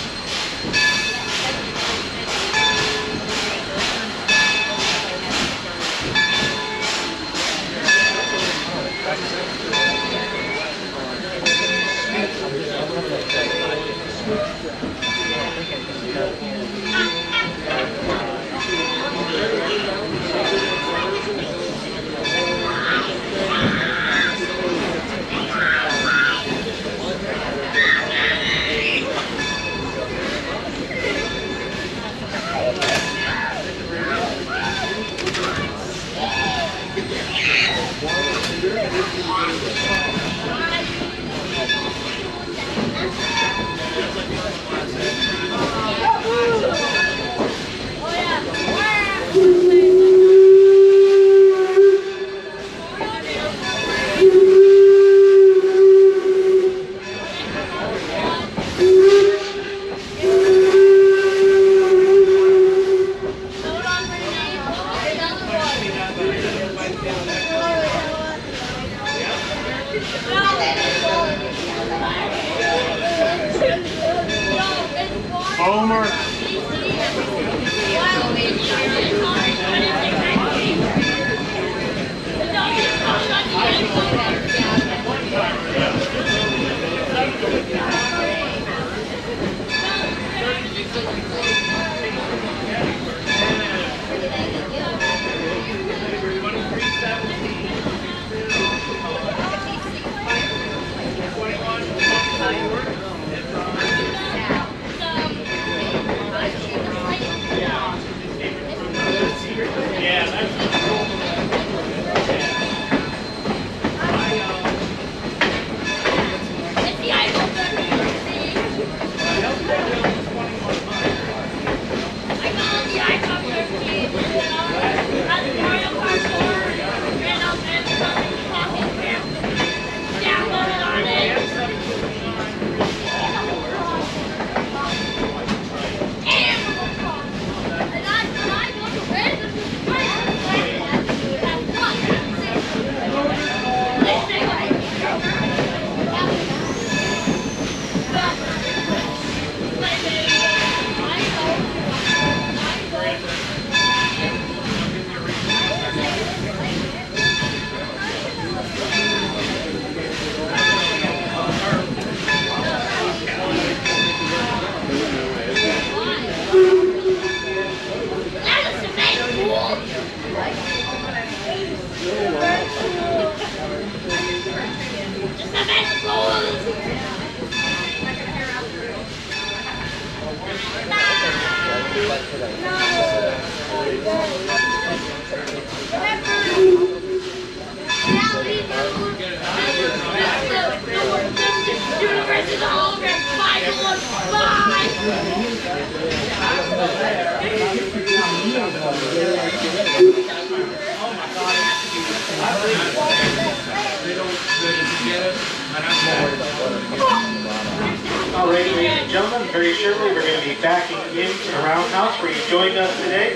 Alrighty, ladies and gentlemen, very shortly we're going to be backing into the roundhouse where you joined us today.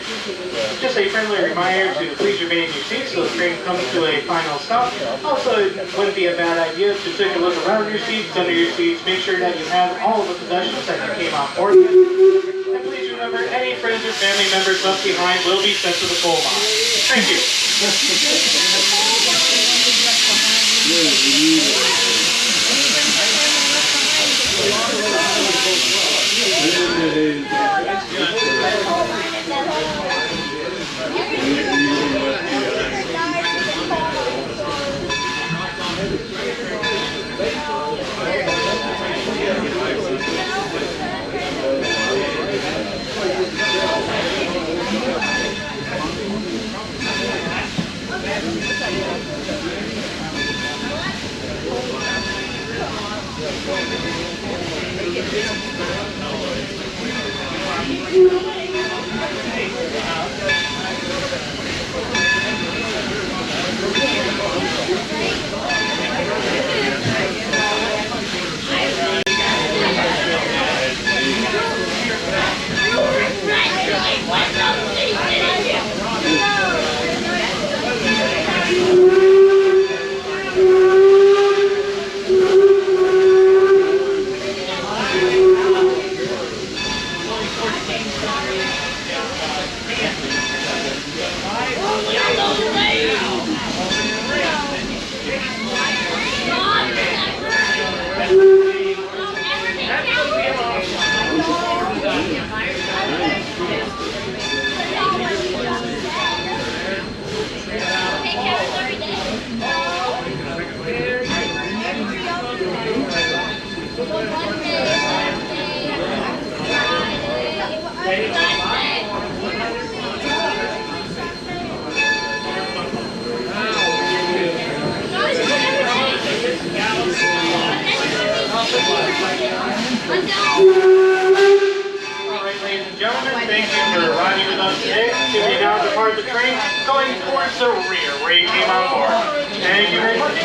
Just a friendly reminder to please remain in your seats so the train comes to a final stop. Also, it wouldn't be a bad idea to take a look around your seats, under your seats, make sure that you have all of the possessions that you came on board with. And please remember, any friends or family members left behind will be sent to the coal mine. Thank you.
Alright, ladies and gentlemen, thank you for riding with us today. You may now depart the train going towards the rear where you came on board. Thank you very much.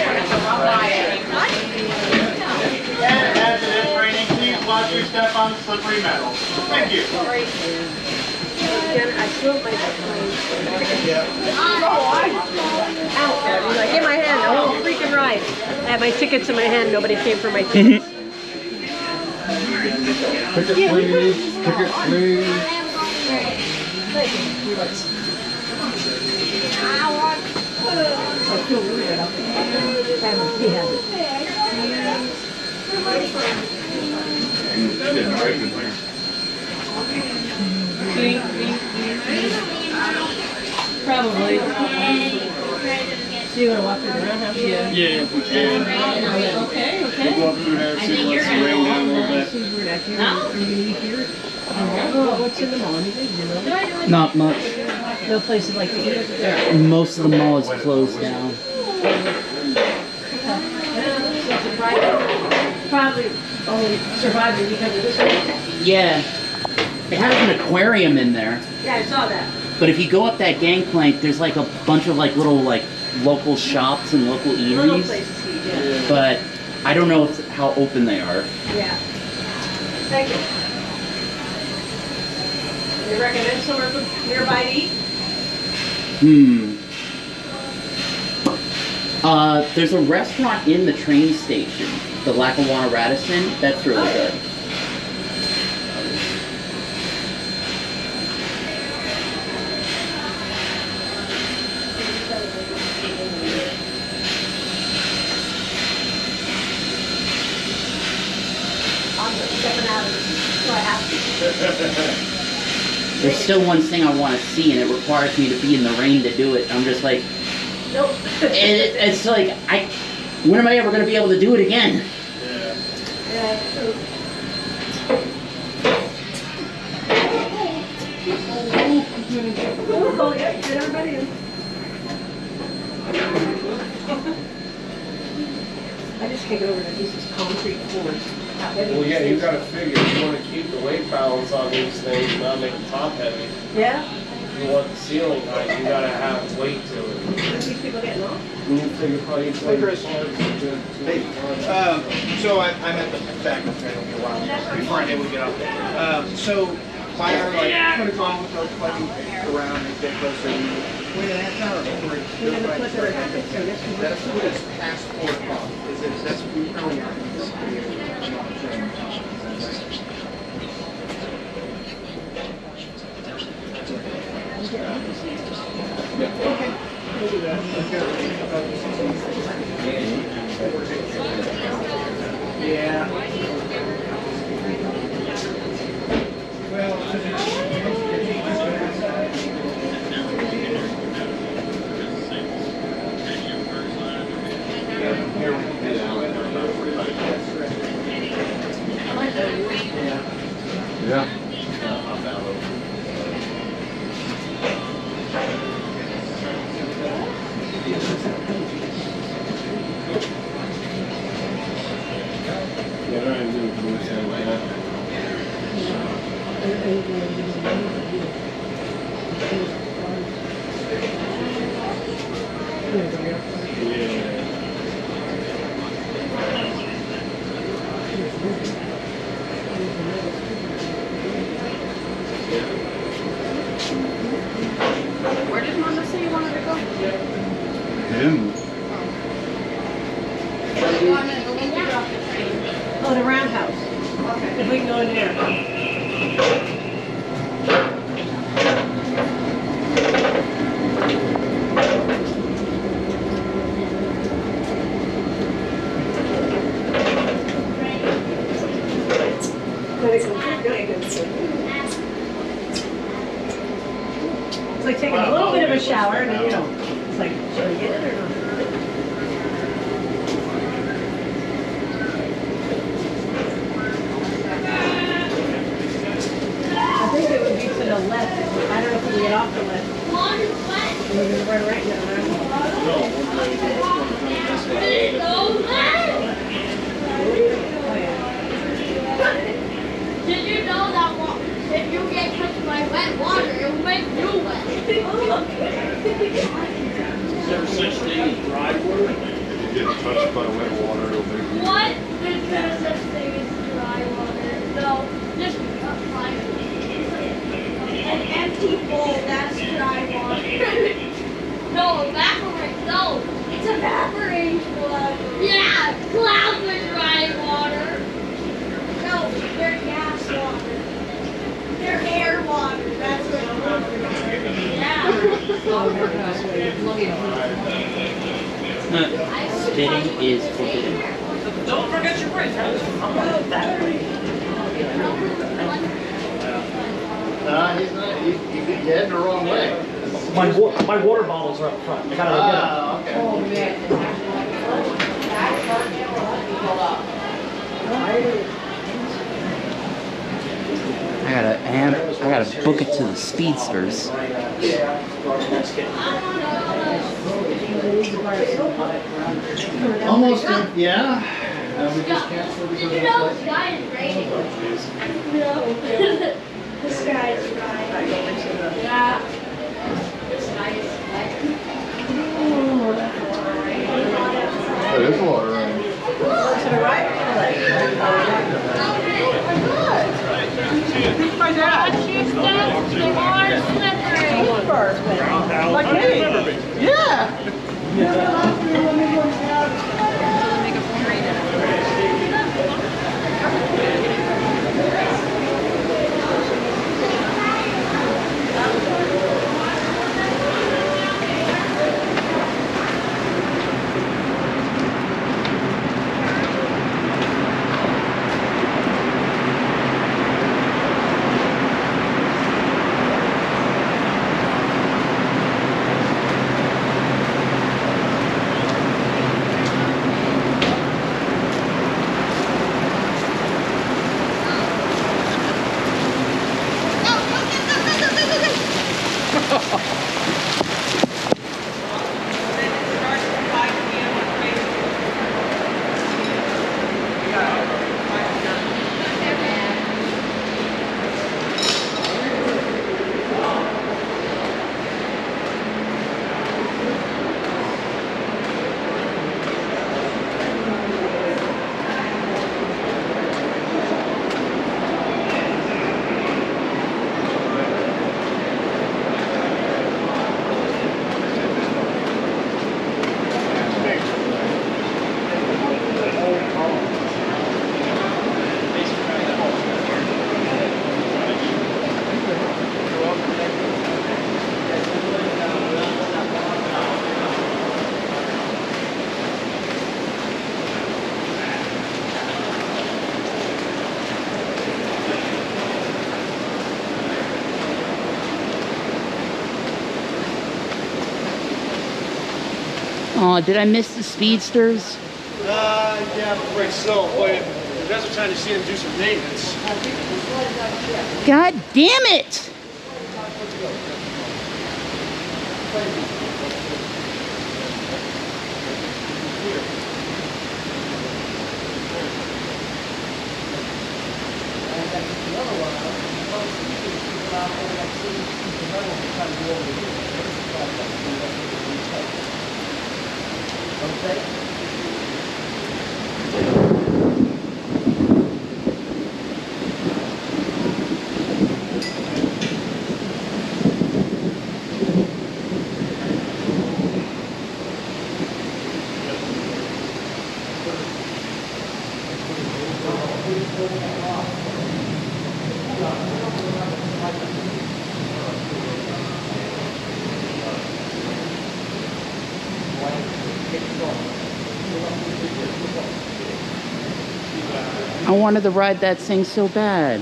And as it is raining, please watch your step on slippery metal. Thank you.
I spilled my like in my hand the whole freaking ride. I had my tickets in my hand. Nobody came for my tickets.
Ticket please, ticket please.
I feel weird. Probably. So you want to walk through the roundhouse? Yeah.
Yeah, if we can.
Okay,
We'll go up through there, see if it's rain down a little bit.
What's in the mall? Anything, you know?
Not much.
No places like to eat?
Most of the mall is closed down.
Probably only surviving because of this one.
Yeah. It has an aquarium in there.
Yeah, I saw that.
But if you go up that gangplank, there's like a bunch of like little like local shops and local
Little
eateries.
places to eat, yeah.
But I don't know how open they are.
Yeah. Thank you. You recommend somewhere nearby to eat?
There's a restaurant in the train station, the Lackawanna Radisson. That's really good. There's still one thing I want to see, and it requires me to be in the rain to do it. I'm just like,
nope.
It's like, when am I ever going to be able to do it again?
Yeah. Oh, yeah, get everybody in. I just can't get over that this is concrete floors.
Well, yeah, you gotta figure, you wanna keep the weight balance on these things, not make the top heavy.
Yeah?
If you want the ceiling height, you gotta have weight to it.
Are these people getting off?
You figure probably each one
Chris.
parts is good, too.
Hey, so I'm at the back of the train a while before I'm able to get up there. So why are like put it on without plugging around and get closer to you? Wait a half hour before it
You're
goes
going to
by
put
the
the
That's what it's past 4 o'clock. Is it, that's earlier. Yeah. Here we
Yeah.
Where did Mama say you wanted to go?
Him.
Oh, the roundhouse. Okay. If we can go in there. It's like taking a little bit of a shower, and then, you know, it's like, should I get it or not? I think it would be to the left. I don't know if we can get off the left. We're going to run right
Did you know that if you get touched by wet water, it will make you wet?
Is there such thing as dry water?
If you get touched by wet water, it'll make you.
What? There's no such thing as dry water. No, just like an empty bowl, that's dry water. No, evaporate. No, it's evaporating water. Yeah, clouds are dry water. No, they're gas water. They're air water. That's what yeah.
Spitting is forbidden.
Don't forget your brains.
He's not. He's heading the wrong way.
My water bottles are up front. I gotta
okay.
I gotta book it to the Speedsters.
Almost. Yeah.
Did you know the sky is raining? No. The sky is dry. Yeah. The sky is wet.
It is water. Right?
To the right or to the left?
My dad.
She steps, the water slippery.
Like me. Yeah.
Oh, did I miss the Speedsters?
Yeah, I'm afraid so. Wait.
You guys are trying to see him do some maintenance.
God damn it! I wanted to ride that thing so bad.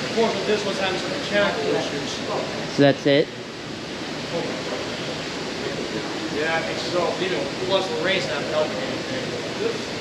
Unfortunately, this one's having some mechanical issues.
So that's it?
Yeah, I think so. Even plus the race haven't helped anything.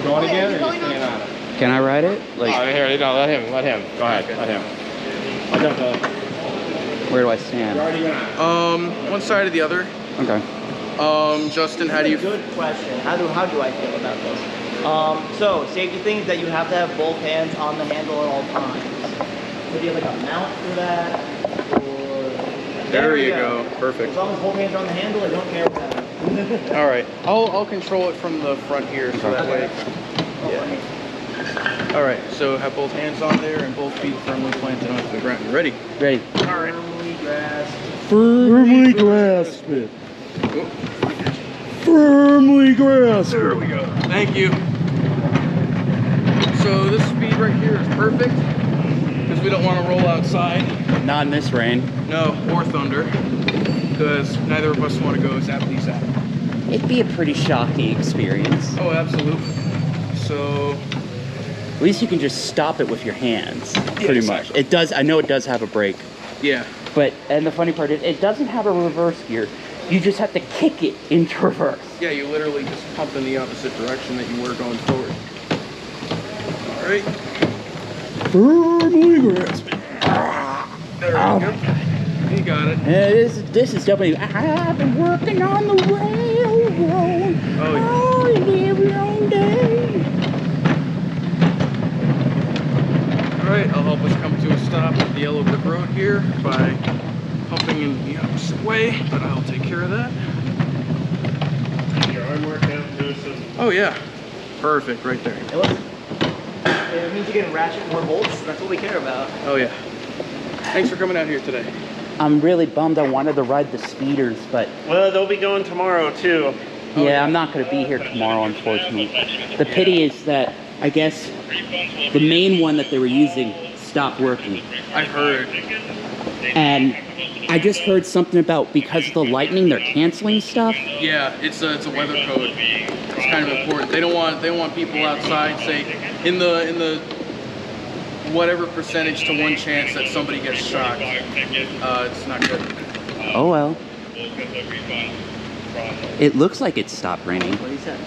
Going again, or are you staying on it?
Can I ride it? Like,
Oh, here, no, let him. Go ahead, let him.
where do I stand?
One side or the other.
Okay.
Justin, how do you?
Good question. How do I feel about this? So safety things that you have to have both hands on the handle at all times. So do you have like a mount for that? Or...
There you go. Perfect.
As long as both hands are on the handle, I don't care what happens.
All right, I'll control it from the front here, so that way. Yeah. All right, so have both hands on there and both feet firmly planted onto the ground. You ready?
Ready.
All right.
Firmly grasp it. Firmly grasp it.
There we go. Thank you. So this speed right here is perfect because we don't want to roll outside.
Not in this rain.
No, or thunder, because neither of us want to go zappity zap.
It'd be a pretty shocking experience.
Oh, absolutely. So
at least you can just stop it with your hands, pretty much. It does. I know it does have a brake.
Yeah.
But and the funny part is, it doesn't have a reverse gear. You just have to kick it into reverse.
Yeah, you literally just pump in the opposite direction that you were going forward. All right.
Firmly grasp it.
There we go. You got it.
This is definitely. I've been working on the railroad all every long day.
All right, I'll help us come to a stop at the yellow brick road here by pumping in the opposite way, but I'll take care of that.
Your arm work down to some.
Oh yeah, perfect, right there.
It means you can ratchet more bolts. That's what we care about.
Oh yeah. Thanks for coming out here today.
I'm really bummed. I wanted to ride the speeders, but
Well, they'll be going tomorrow too.
yeah, I'm not going to be here tomorrow, unfortunately. The pity is that I guess the main one that they were using stopped working.
I heard.
And I just heard something about because of the lightning, they're canceling stuff.
Yeah, it's a weather code. It's kind of important. They want people outside, say in the whatever percentage to one chance that somebody gets shocked. It's not good.
Oh well. It looks like it stopped raining.
What do you say?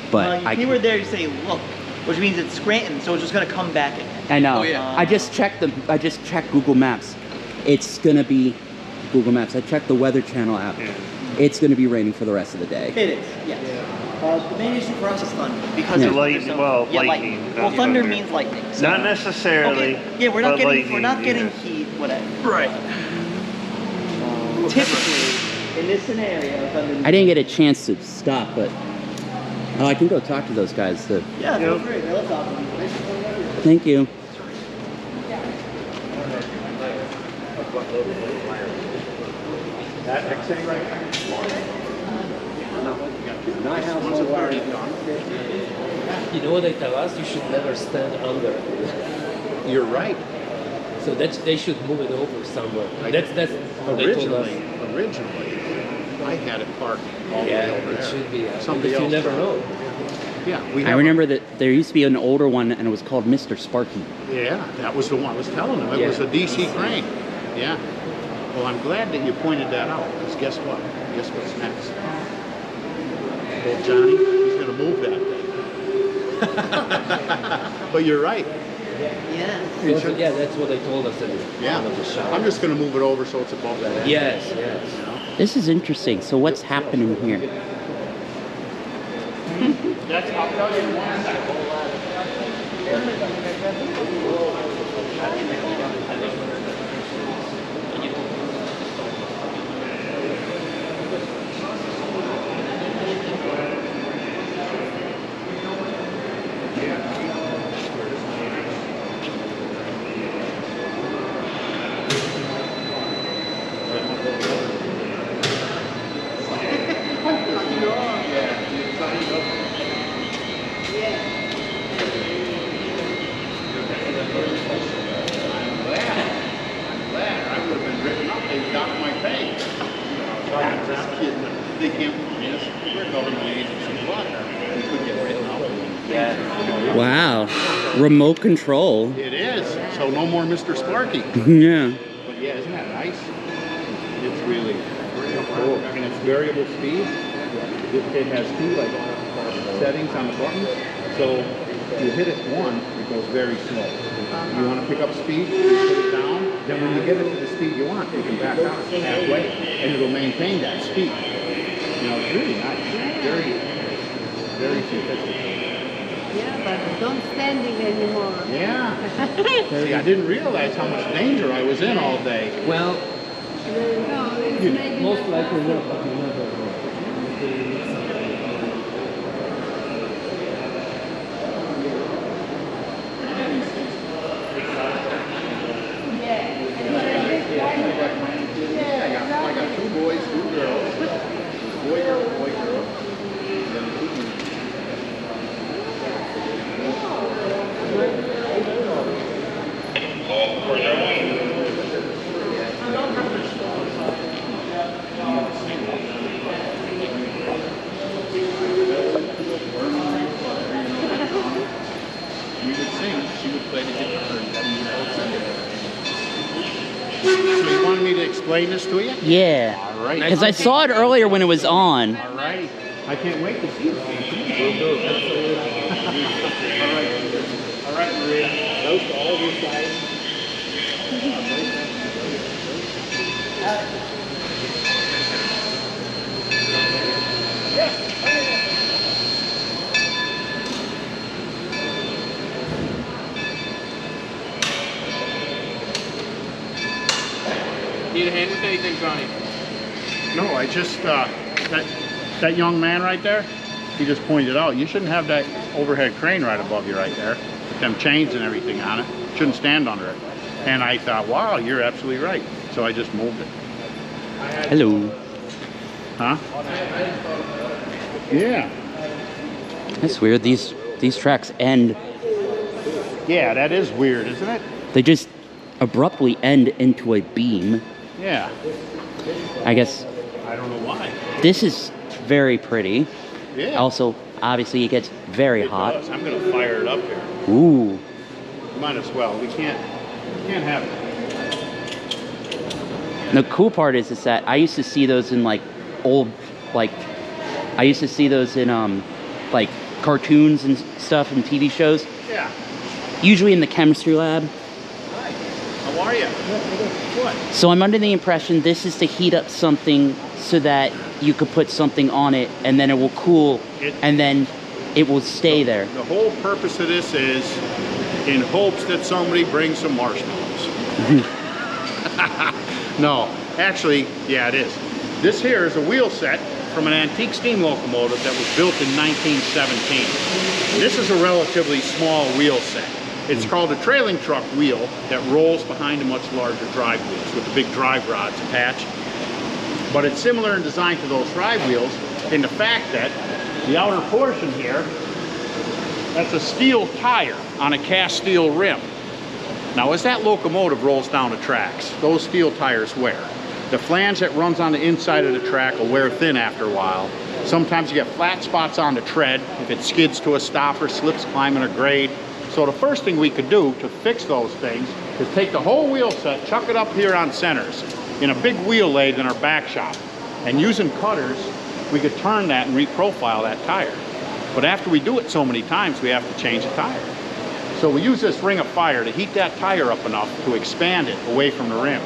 But
if you were there, you say, look. which means it's Scranton, so it's just gonna come back again.
I know.
Oh, yeah.
I just checked Google Maps. It's gonna be Google Maps. I checked the Weather Channel app. It's gonna be raining for the rest of the day.
It is, yes. The main issue for us is thunder because
Yeah.
it's
Lightning, well,
yeah,
lightning.
Well,
not
thunder
thunder.
means lightning. So.
Not necessarily.
Okay. Yeah, we're not
but
getting
lightning, yeah.
heat, whatever.
Right.
Typically, in this scenario, thunder.
I didn't get a chance to stop, but I can go talk to those guys.
Yeah, feel free. They love talking to you.
Thank you.
That XA right there?
My house is already done.
You know what they tell us? You should never stand under.
You're right.
So they should move it over somewhere. That's what they told us.
Originally, I had it parked all the
Yeah,
way over
it
there.
should be.
Somebody
Because you
else
never
tried.
know.
Yeah,
I remember that there used to be an older one, and it was called Mr. Sparky.
Yeah, that was the one I was telling them. It was a DC crane. Yeah. Well, I'm glad that you pointed that out, because guess what? Guess what's next? Old Johnny, he's going to move that thing. But you're right.
Yeah.
So, yeah, that's what they told us in
Yeah.
one of the shops.
I'm just going to move it over so it's above that edge.
Yes, yes.
This is interesting. So what's happening here?
That's, I'll tell you in one second. They can't, we're a government agency, but we could get written out. Yeah.
Wow. Remote control.
It is. So no more Mr. Sparky.
Yeah.
But yeah, isn't that nice? It's really cool. And it's variable speed. It has two settings on the buttons. So you hit it one, it goes very slow. You want to pick up speed, you put it down. Then when you get it to the speed you want, you can back out halfway, and it'll maintain that speed. You know, it's really nice. Very, very sophisticated.
Yeah, but don't standing anymore.
Yeah. See, I didn't realize how much danger I was in all day.
Well,
No, it's maybe
most likely not, but you never know.
Yeah, I got two boys, two girls. Boy girl, boy girl. We would sing, she would play the guitar, and we would both sing it. So you wanted me to explain this to you?
Yeah.
All right.
Because I saw it earlier when it was on.
All right. I can't wait to see it. We'll do it. All right. All right, Maria. Those to all of your guys.
Need a hand with anything, Johnny?
No, I just, that young man right there, he just pointed out, you shouldn't have that overhead crane right above you right there, with them chains and everything on it. Shouldn't stand under it. And I thought, wow, you're absolutely right. So I just moved it.
Hello.
Huh? Yeah.
That's weird. These tracks end.
Yeah, that is weird, isn't it?
They just abruptly end into a beam.
Yeah.
I guess
I don't know why.
this is very pretty.
Yeah.
Also, obviously, it gets very hot.
Does. I'm going to fire it up here.
Ooh.
Might as well. We can't have it.
The cool part is that I used to see those in like old, like I used to see those in like cartoons and stuff in TV shows.
Yeah.
Usually in the chemistry lab.
How are you? What?
So I'm under the impression this is to heat up something so that you could put something on it and then it will cool and then it will stay there.
The whole purpose of this is in hopes that somebody brings some marshmallows. No, actually, yeah, it is. This here is a wheel set from an antique steam locomotive that was built in 1917. This is a relatively small wheel set. It's called a trailing truck wheel that rolls behind a much larger drive wheels with the big drive rods attached. But it's similar in design to those drive wheels in the fact that the outer portion here, that's a steel tire on a cast steel rim. Now as that locomotive rolls down the tracks, those steel tires wear. The flange that runs on the inside of the track will wear thin after a while. Sometimes you get flat spots on the tread if it skids to a stop or slips climbing a grade. So the first thing we could do to fix those things is take the whole wheel set, chuck it up here on centers in a big wheel lathe in our back shop. And using cutters, we could turn that and reprofile that tire. But after we do it so many times, we have to change the tire. So we use this ring of fire to heat that tire up enough to expand it away from the rim.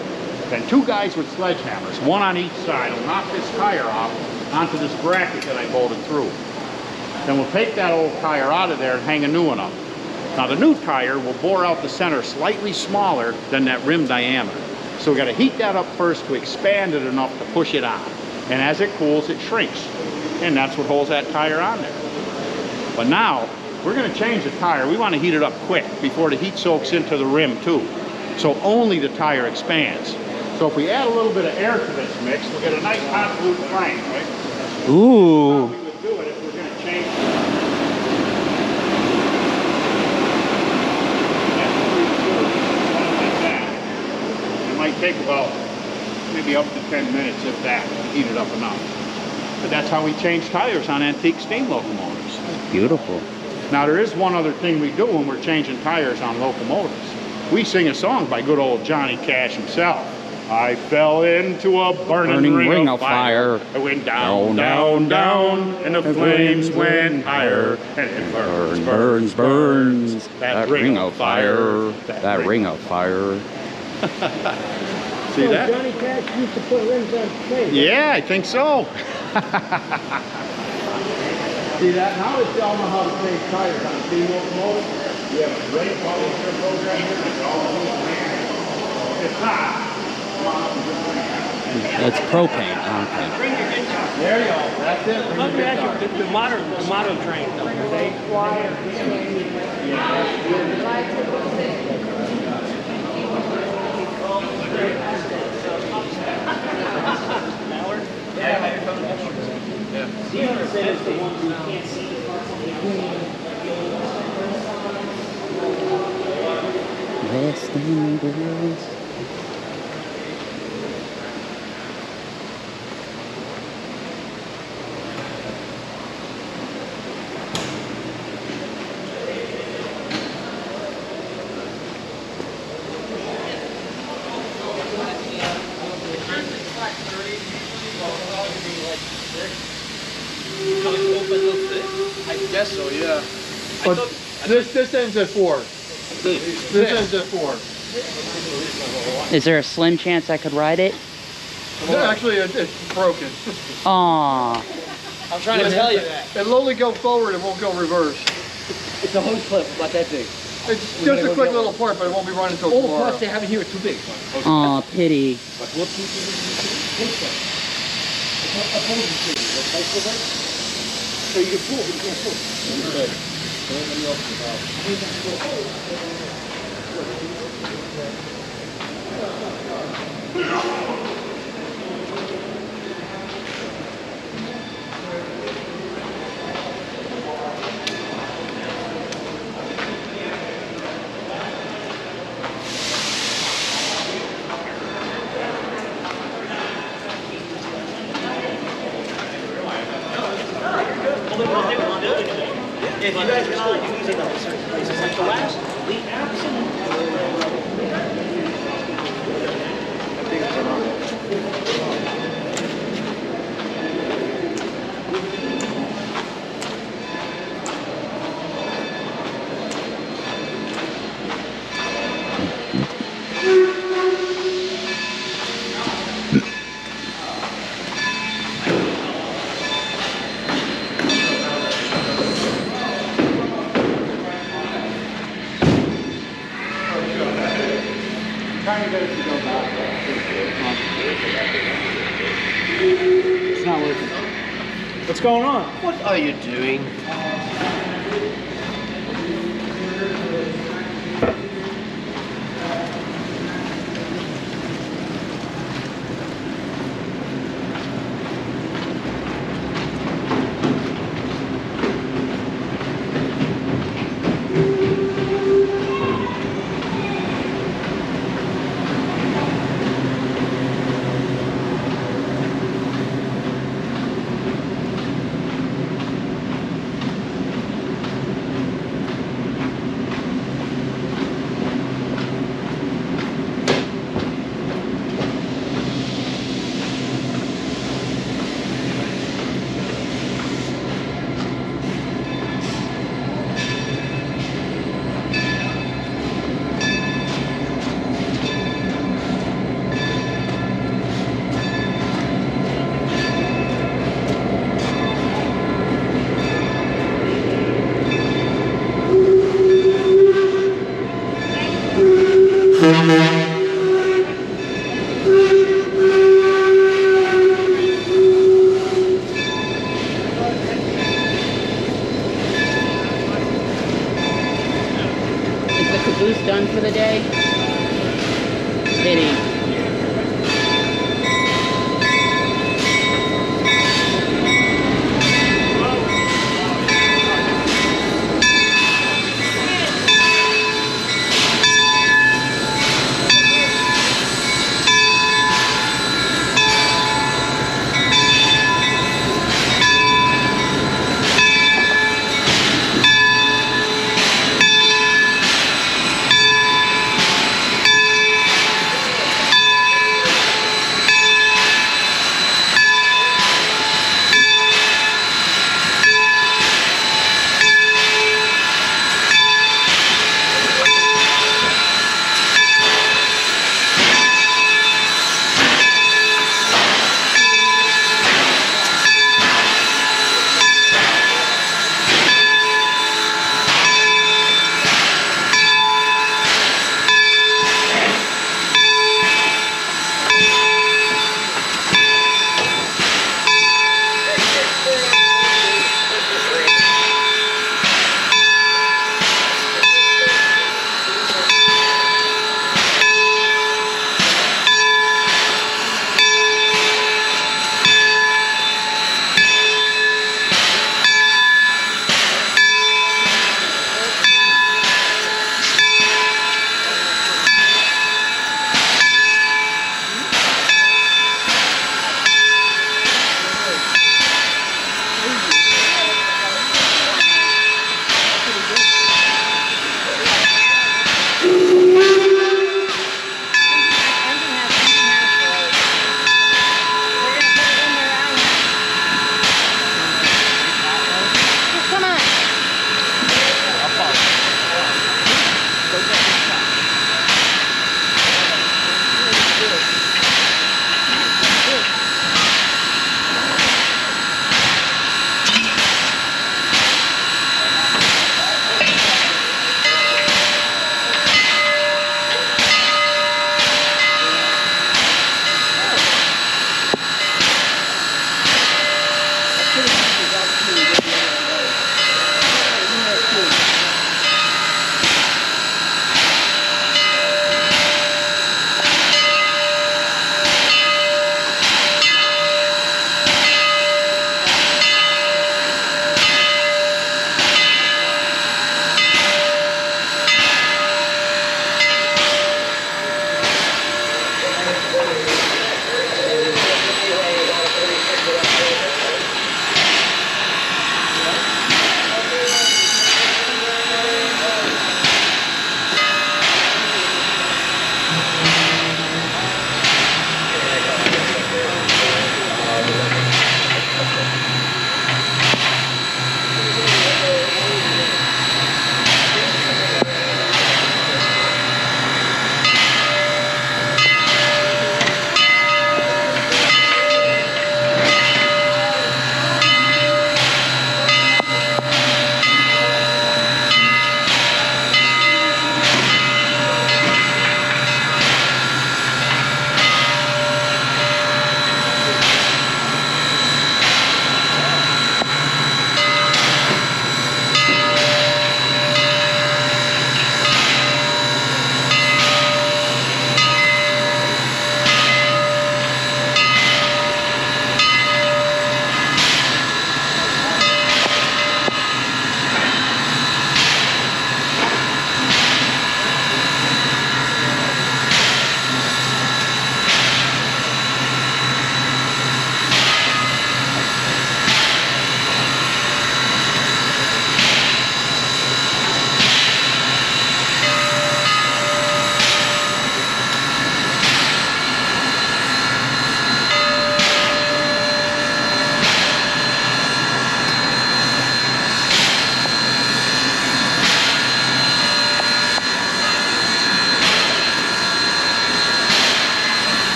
Then two guys with sledgehammers, one on each side, will knock this tire off onto this bracket that I bolted through. Then we'll take that old tire out of there and hang a new one up. Now the new tire will bore out the center slightly smaller than that rim diameter. So we got to heat that up first to expand it enough to push it on. And as it cools, it shrinks. And that's what holds that tire on there. But now, we're going to change the tire. We want to heat it up quick before the heat soaks into the rim too. So only the tire expands. So if we add a little bit of air to this mix, we'll get a nice hot blue flame, right?
Ooh.
That's how we would do it if we're going to change it. It might take about maybe up to 10 minutes, if that, to heat it up enough. But that's how we change tires on antique steam locomotives.
Beautiful.
Now there is one other thing we do when we're changing tires on locomotives. We sing a song by good old Johnny Cash himself. I fell into a burning ring of fire. I went down, down, down, and the flames went higher. And it burns, burns, that ring of fire.
That ring of fire.
See that?
Johnny Cash used to put rings on trains.
Yeah, I think so. See that? Now that y'all know how to change tires on a steam locomotive, we have a great volunteer program here. It's all it's hot.
That's propane. Okay.
There you go. That's it.
Let me ask you, the modern train, they fly
Western girls.
I guess so, yeah.
But this ends at 4. This ends at 4.
Is there a slim chance I could ride it?
Actually, it's broken.
Aww.
I'm trying to tell you that. It'll only go forward, it won't go reverse.
It's a hose clip, about that big.
It's just a quick little part, but it won't be running until tomorrow.
Plus they have it here, too big.
Aw, pity.
So you can pull, you can't pull.
If you guys are not using them in certain places, like the last week,
trying to get it to go back. It's not working.
What's going on?
What are you doing?
Caboose done for the day? Pity.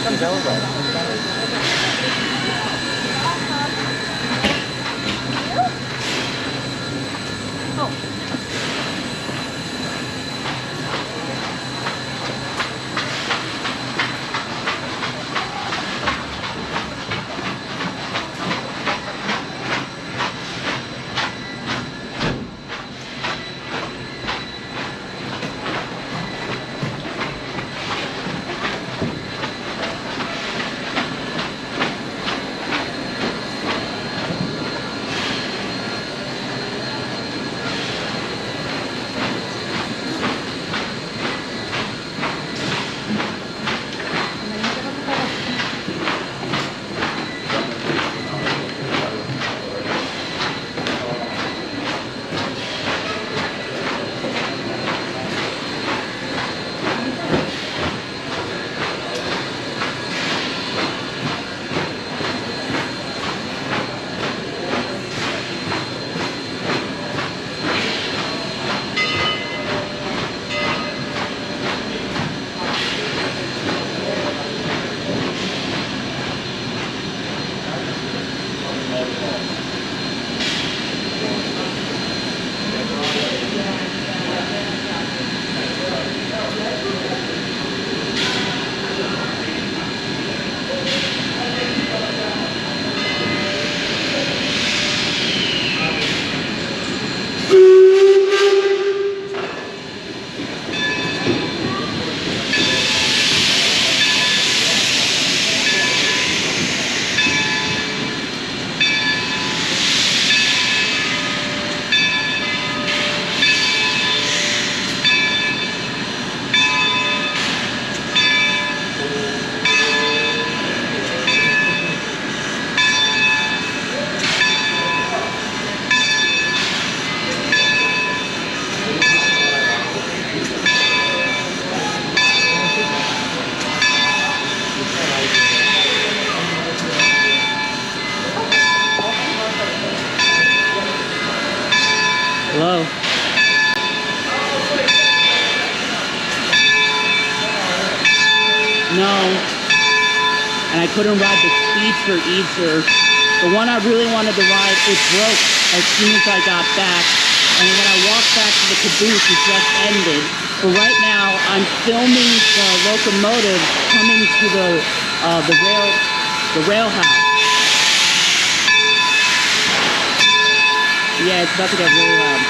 comes over.
Hello? No. And I couldn't ride the Speedster either. The one I really wanted to ride, it broke as soon as I got back. And when I walked back to the caboose, it just ended. But right now, I'm filming the locomotive coming to the rail house. Yeah, it's about to get really loud.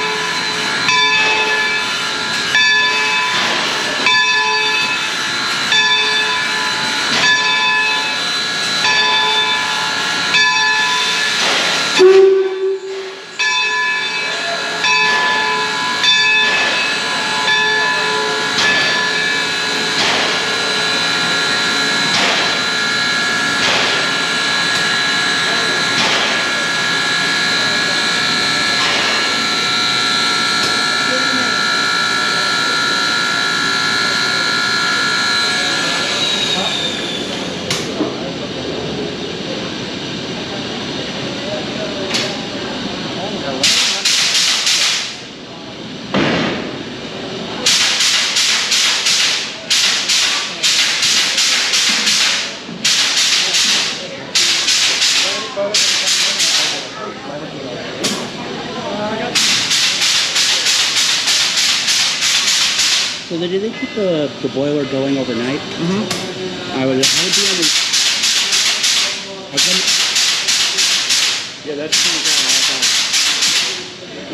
So did they keep the boiler going overnight? Mm-hmm. I would be on the... Yeah, that's going on all the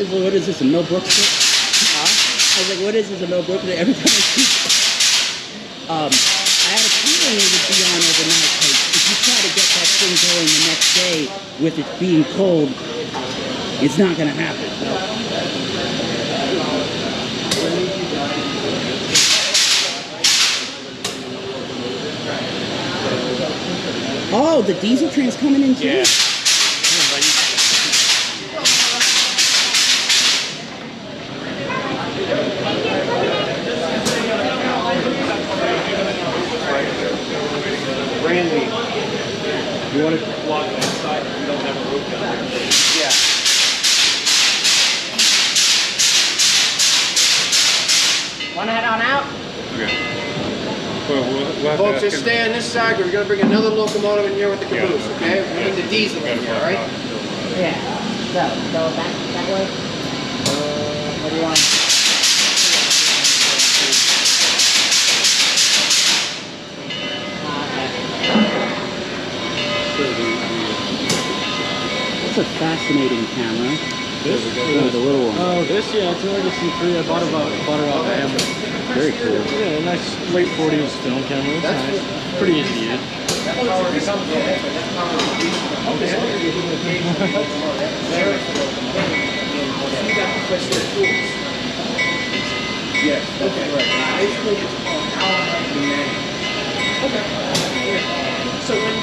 time. What is this, a Millbrook kit? Huh? I was like, what is this, a Millbrook kit? Every time I see I had a feeling it would be on overnight, because if you try to get that thing going the next day with it being cold, it's not going to happen. Oh, the diesel train's coming in too? Yeah.
Randy, you want to walk inside? We don't have a roof down there. Yeah.
Want to head on out?
Okay.
we'll have
Folks,
to
just stay on this side. We're going to bring another locomotive in here with the caboose, okay? We'll bring the diesel in here, all right?
Yeah. So that way. What do you want?
It's a fascinating camera.
This?
Yeah, the little one.
Oh, this? Yeah, it's another C3. I bought her off Amazon.
Very cool.
Yeah, nice late 40s film camera. It's nice. Pretty easy to use.
Yes, okay. Basically, it's called how much okay. So when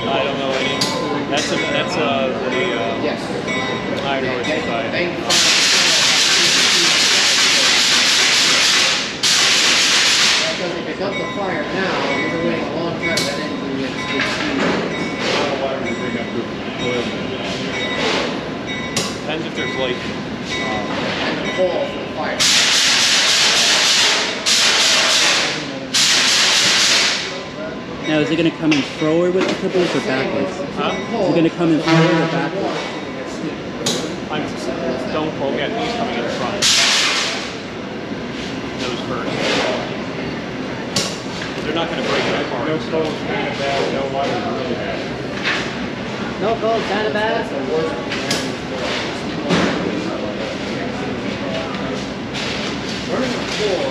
I don't know any. That's the Iron Horse Society.
Because if it's up the fire now, you've been waiting a long time, that engine gets
Depends if there's like
and the coal for the fire.
Now, is it going to come in forward with the caboose or backwards?
Huh?
Is it going to come in forward or backwards?
Don't quote me, I think it's coming in front. Nose first. They're not going to break that apart.
No cold, kind of bad. No water, really bad.
No cold, kind of bad.
Running the floor.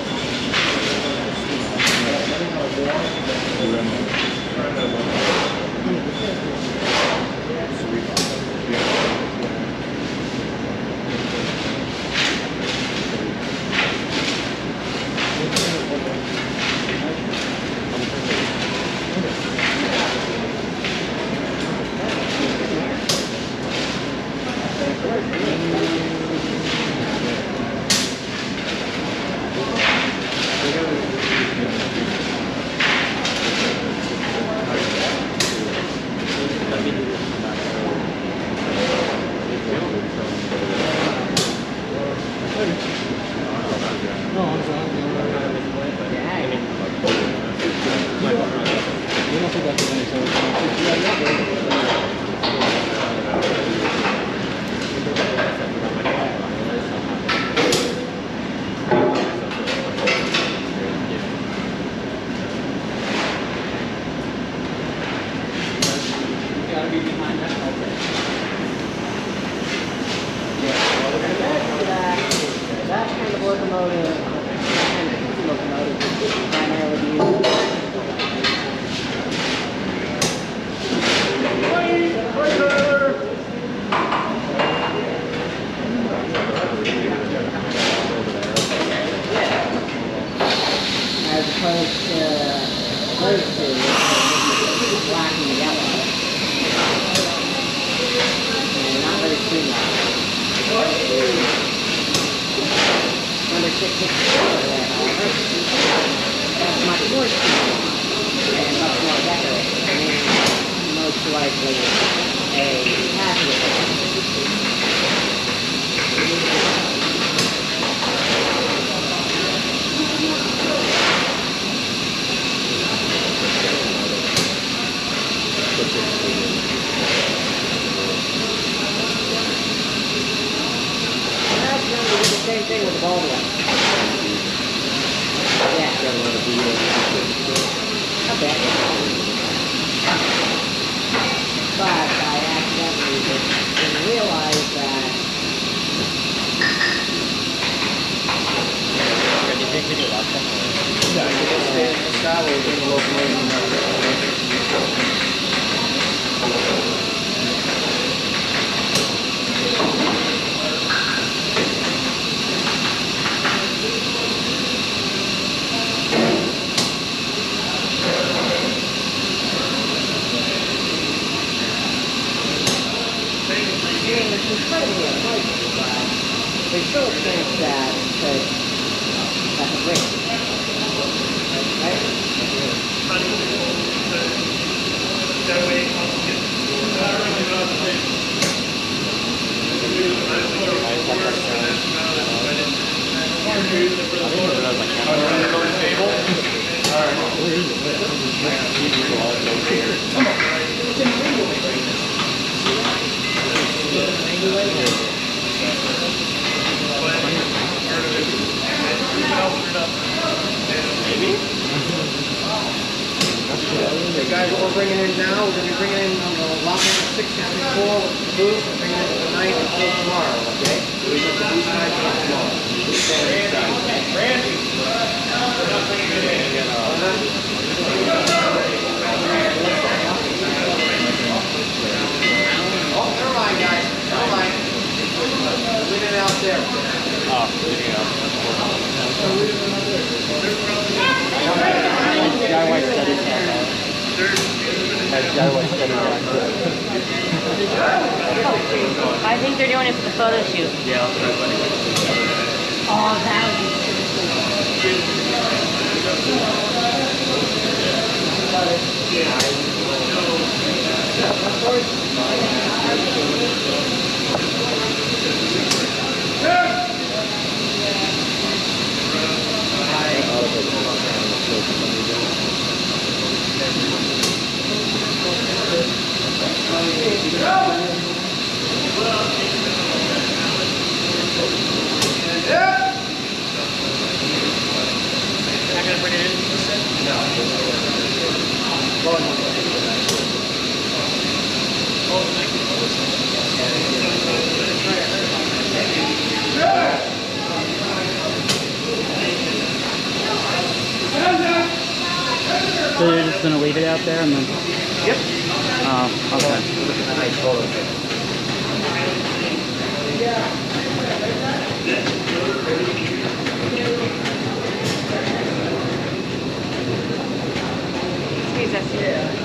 Same thing with the ball one. Yeah. Not bad. But I accidentally didn't realize that.
Yeah, I guess the sky will be a little more.
incredibly unlikely, but there's still a chance that could rain.
Okay, guys, what we're bringing in now, we're going to be bringing in lock in 664 with the boost. We're bringing it tonight until tomorrow, okay? We got the boost tonight until tomorrow. Randy! Oh, never mind, guys. Never mind. Leave it out there.
Oh, leaving it out.
DIY studies
I think they're doing it for the photo shoot.
Yeah, I'll try to.
Oh, that would be super
Not gonna bring it in?
So they're just gonna leave it out there and then?
Yep.
Oh, okay.
Look at the nice photo.
Squeeze us.